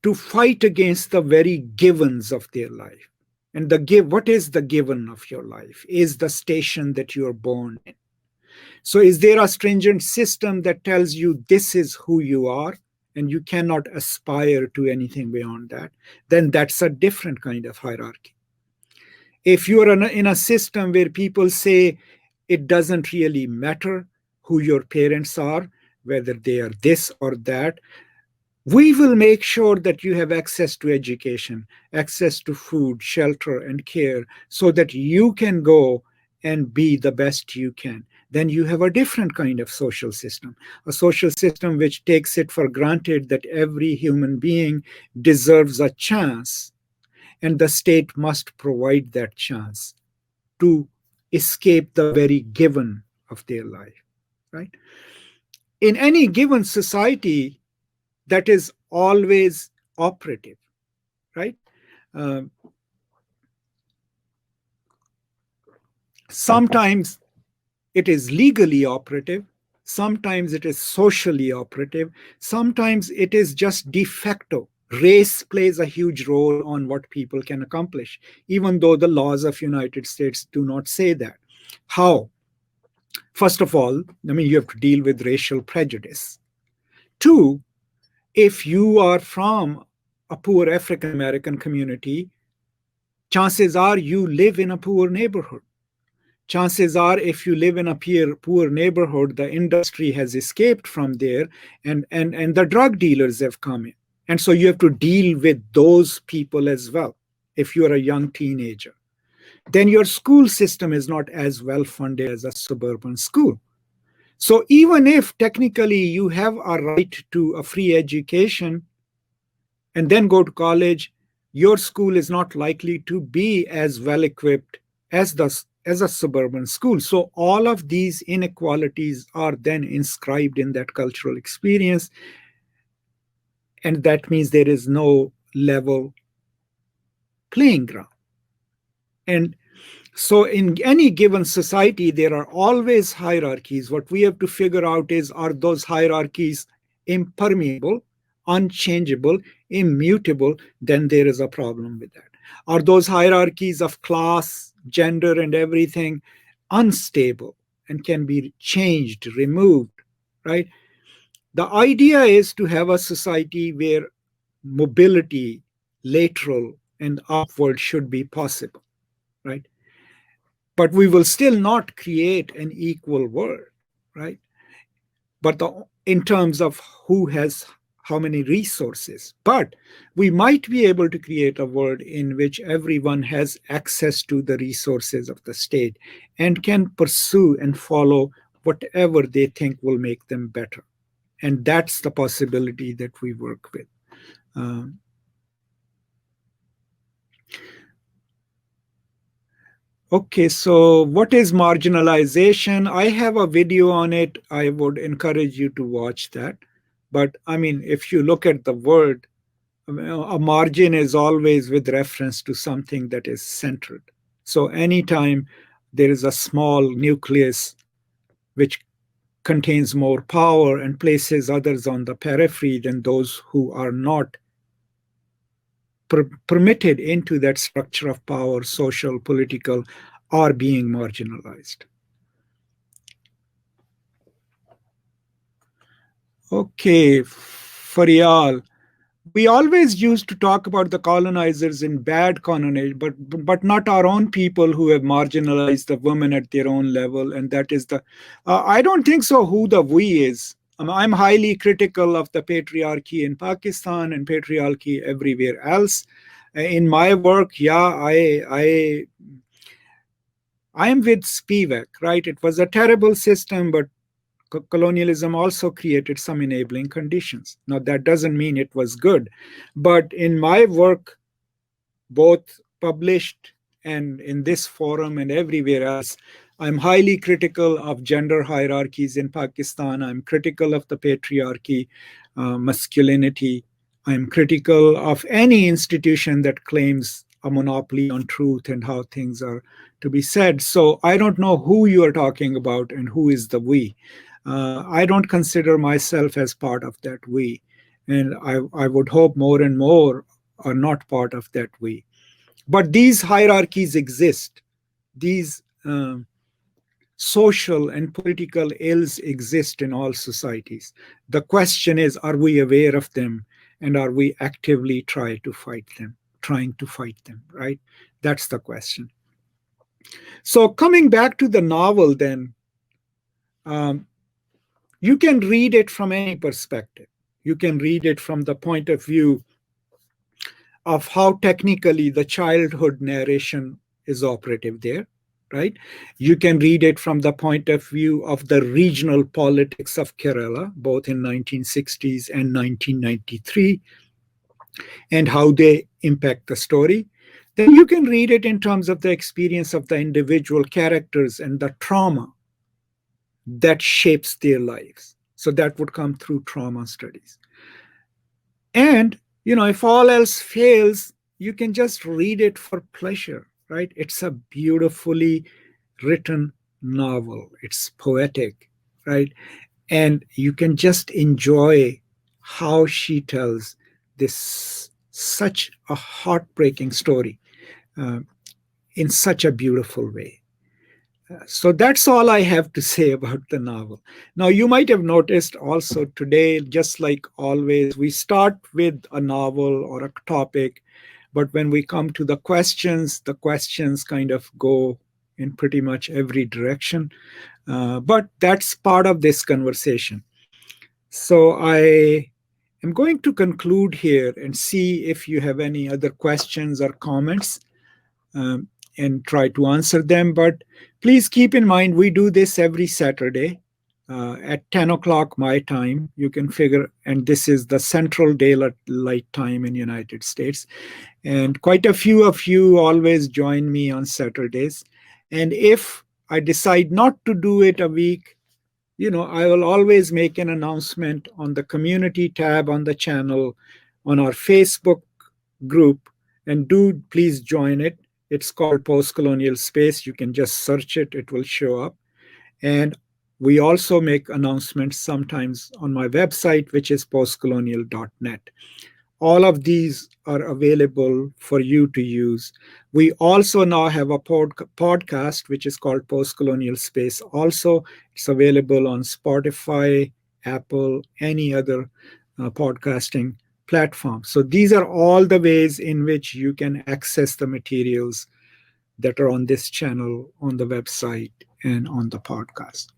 to fight against the very givens of their life? And what is the given of your life? Is the station that you are born in. So is there a stringent system that tells you this is who you are and you cannot aspire to anything beyond that? Then that's a different kind of hierarchy. If you are in a system where people say it doesn't really matter who your parents are, whether they are this or that, we will make sure that you have access to education, access to food, shelter, and care, so that you can go and be the best you can. Then you have a different kind of social system, a social system which takes it for granted that every human being deserves a chance, and the state must provide that chance to escape the very given of their life, right? In any given society, that is always operative, right? Uh, Sometimes it is legally operative, sometimes it is socially operative, sometimes it is just de facto. Race plays a huge role on what people can accomplish, even though the laws of United States do not say that. How? First of all, I mean, you have to deal with racial prejudice. Two, if you are from a poor African American community, chances are you live in a poor neighborhood. Chances are, if you live in a poor neighborhood, the industry has escaped from there, and the drug dealers have come in. And so you have to deal with those people as well if you are a young teenager. Then your school system is not as well funded as a suburban school. So even if technically you have a right to a free education and then go to college, your school is not likely to be as well equipped as a suburban school. So all of these inequalities are then inscribed in that cultural experience, and that means there is no level playing ground. And so in any given society, there are always hierarchies. What we have to figure out is, are those hierarchies impermeable, unchangeable, immutable? Then there is a problem with that. Are those hierarchies of class, gender, and everything unstable and can be changed, removed, right? The idea is to have a society where mobility, lateral and upward, should be possible, right? But we will still not create an equal world, right? But in terms of who has how many resources. But we might be able to create a world in which everyone has access to the resources of the state and can pursue and follow whatever they think will make them better. And that's the possibility that we work with. Okay, so what is marginalization? I have a video on it. I would encourage you to watch that. But I mean, if you look at the word, a margin is always with reference to something that is centered. So anytime there is a small nucleus which contains more power and places others on the periphery, then those who are not permitted into that structure of power, social, political, are being marginalized. Okay, Farial. We always used to talk about the colonizers in bad colonization, but not our own people who have marginalized the women at their own level. And that is the, I don't think so who the we is. I'm highly critical of the patriarchy in Pakistan and patriarchy everywhere else. In my work, yeah, I am with Spivak, right? It was a terrible system, but colonialism also created some enabling conditions. Now, that doesn't mean it was good, but in my work, both published and in this forum and everywhere else, I'm highly critical of gender hierarchies in Pakistan. I'm critical of the patriarchy, masculinity. I'm critical of any institution that claims a monopoly on truth and how things are to be said. So I don't know who you are talking about and who is the we. I don't consider myself as part of that we. And I would hope more and more are not part of that we. But these hierarchies exist. These social and political ills exist in all societies. The question is, are we aware of them and are we actively trying to fight them, right? That's the question. So coming back to the novel then, you can read it from any perspective. You can read it from the point of view of how technically the childhood narration is operative there, right? You can read it from the point of view of the regional politics of Kerala, both in 1960s and 1993, and how they impact the story. Then you can read it in terms of the experience of the individual characters and the trauma that shapes their lives. So that would come through trauma studies. And, if all else fails, you can just read it for pleasure, right? It's a beautifully written novel. It's poetic, right? And you can just enjoy how she tells this such a heartbreaking story in such a beautiful way. So that's all I have to say about the novel. Now, you might have noticed also today, just like always, we start with a novel or a topic, but when we come to the questions kind of go in pretty much every direction. But that's part of this conversation. So I am going to conclude here and see if you have any other questions or comments. And try to answer them. But please keep in mind, we do this every Saturday. at 10 o'clock my time. You can figure, and this is the central daylight time in United States. And quite a few of you always join me on Saturdays. And if I decide not to do it a week, I will always make an announcement on the community tab on the channel, on our Facebook group, and do please join it. It's called Postcolonial Space. You can just search it, it will show up. And we also make announcements sometimes on my website, which is postcolonial.net. All of these are available for you to use. We also now have a podcast, which is called Postcolonial Space. Also, it's available on Spotify, Apple, any other podcasting platform. So these are all the ways in which you can access the materials that are on this channel, on the website, and on the podcast.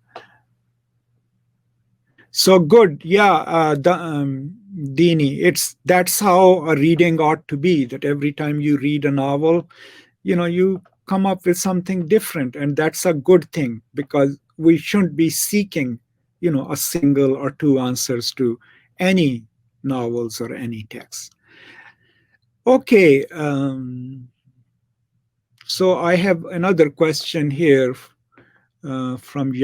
So good, yeah, Dini. That's how a reading ought to be. That every time you read a novel, you come up with something different, and that's a good thing, because we shouldn't be seeking, a single or two answers to any novels or any text. Okay, so I have another question here from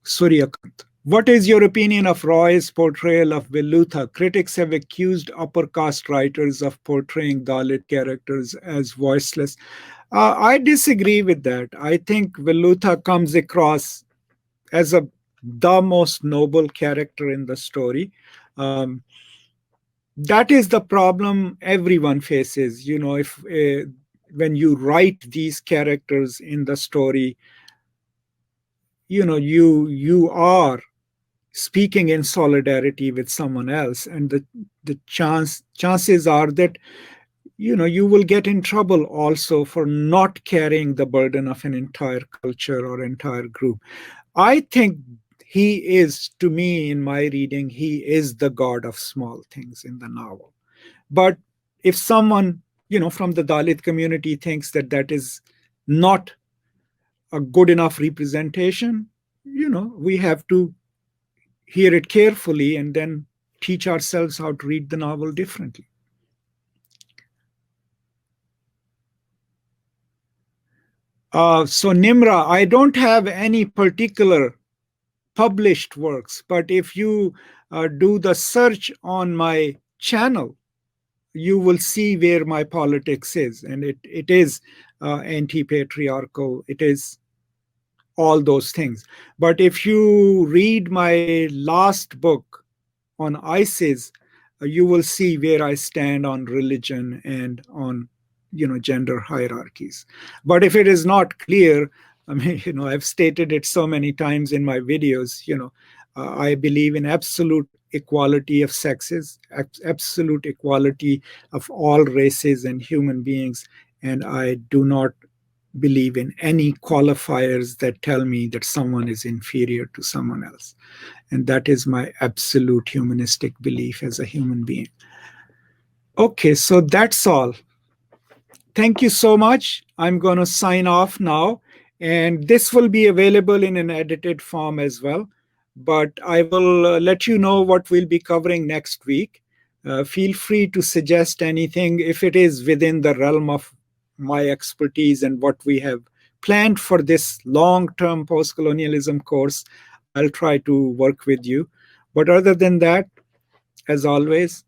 Suryakant. What is your opinion of Roy's portrayal of Velluta? Critics have accused uppercast writers of portraying Dalit characters as voiceless. I disagree with that. I think Velluta comes across as the most noble character in the story. That is the problem everyone faces. If when you write these characters in the story, you are speaking in solidarity with someone else, and the chances are that you will get in trouble also for not carrying the burden of an entire culture or entire group. I think he is, to me, in my reading, he is the god of small things in the novel. But if someone from the Dalit community thinks that that is not a good enough representation, we have to hear it carefully and then teach ourselves how to read the novel differently. So Nimra, I don't have any particular published works, but if you do the search on my channel, you will see where my politics is, and it is anti-patriarchal. It is all those things. But if you read my last book on ISIS, you will see where I stand on religion and on gender hierarchies. But if it is not clear, I mean, I've stated it so many times in my videos, I believe in absolute equality of sexes, absolute equality of all races and human beings, and I do not believe in any qualifiers that tell me that someone is inferior to someone else. And that is my absolute humanistic belief as a human being. Okay, so that's all. Thank you so much. I'm going to sign off now. And this will be available in an edited form as well. But I will let you know what we'll be covering next week. Feel free to suggest anything if it is within the realm of my expertise and what we have planned for this long-term post-colonialism course. I'll try to work with you. But other than that, as always,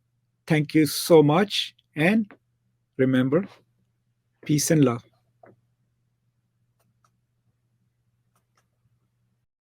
thank you so much. And remember, peace and love.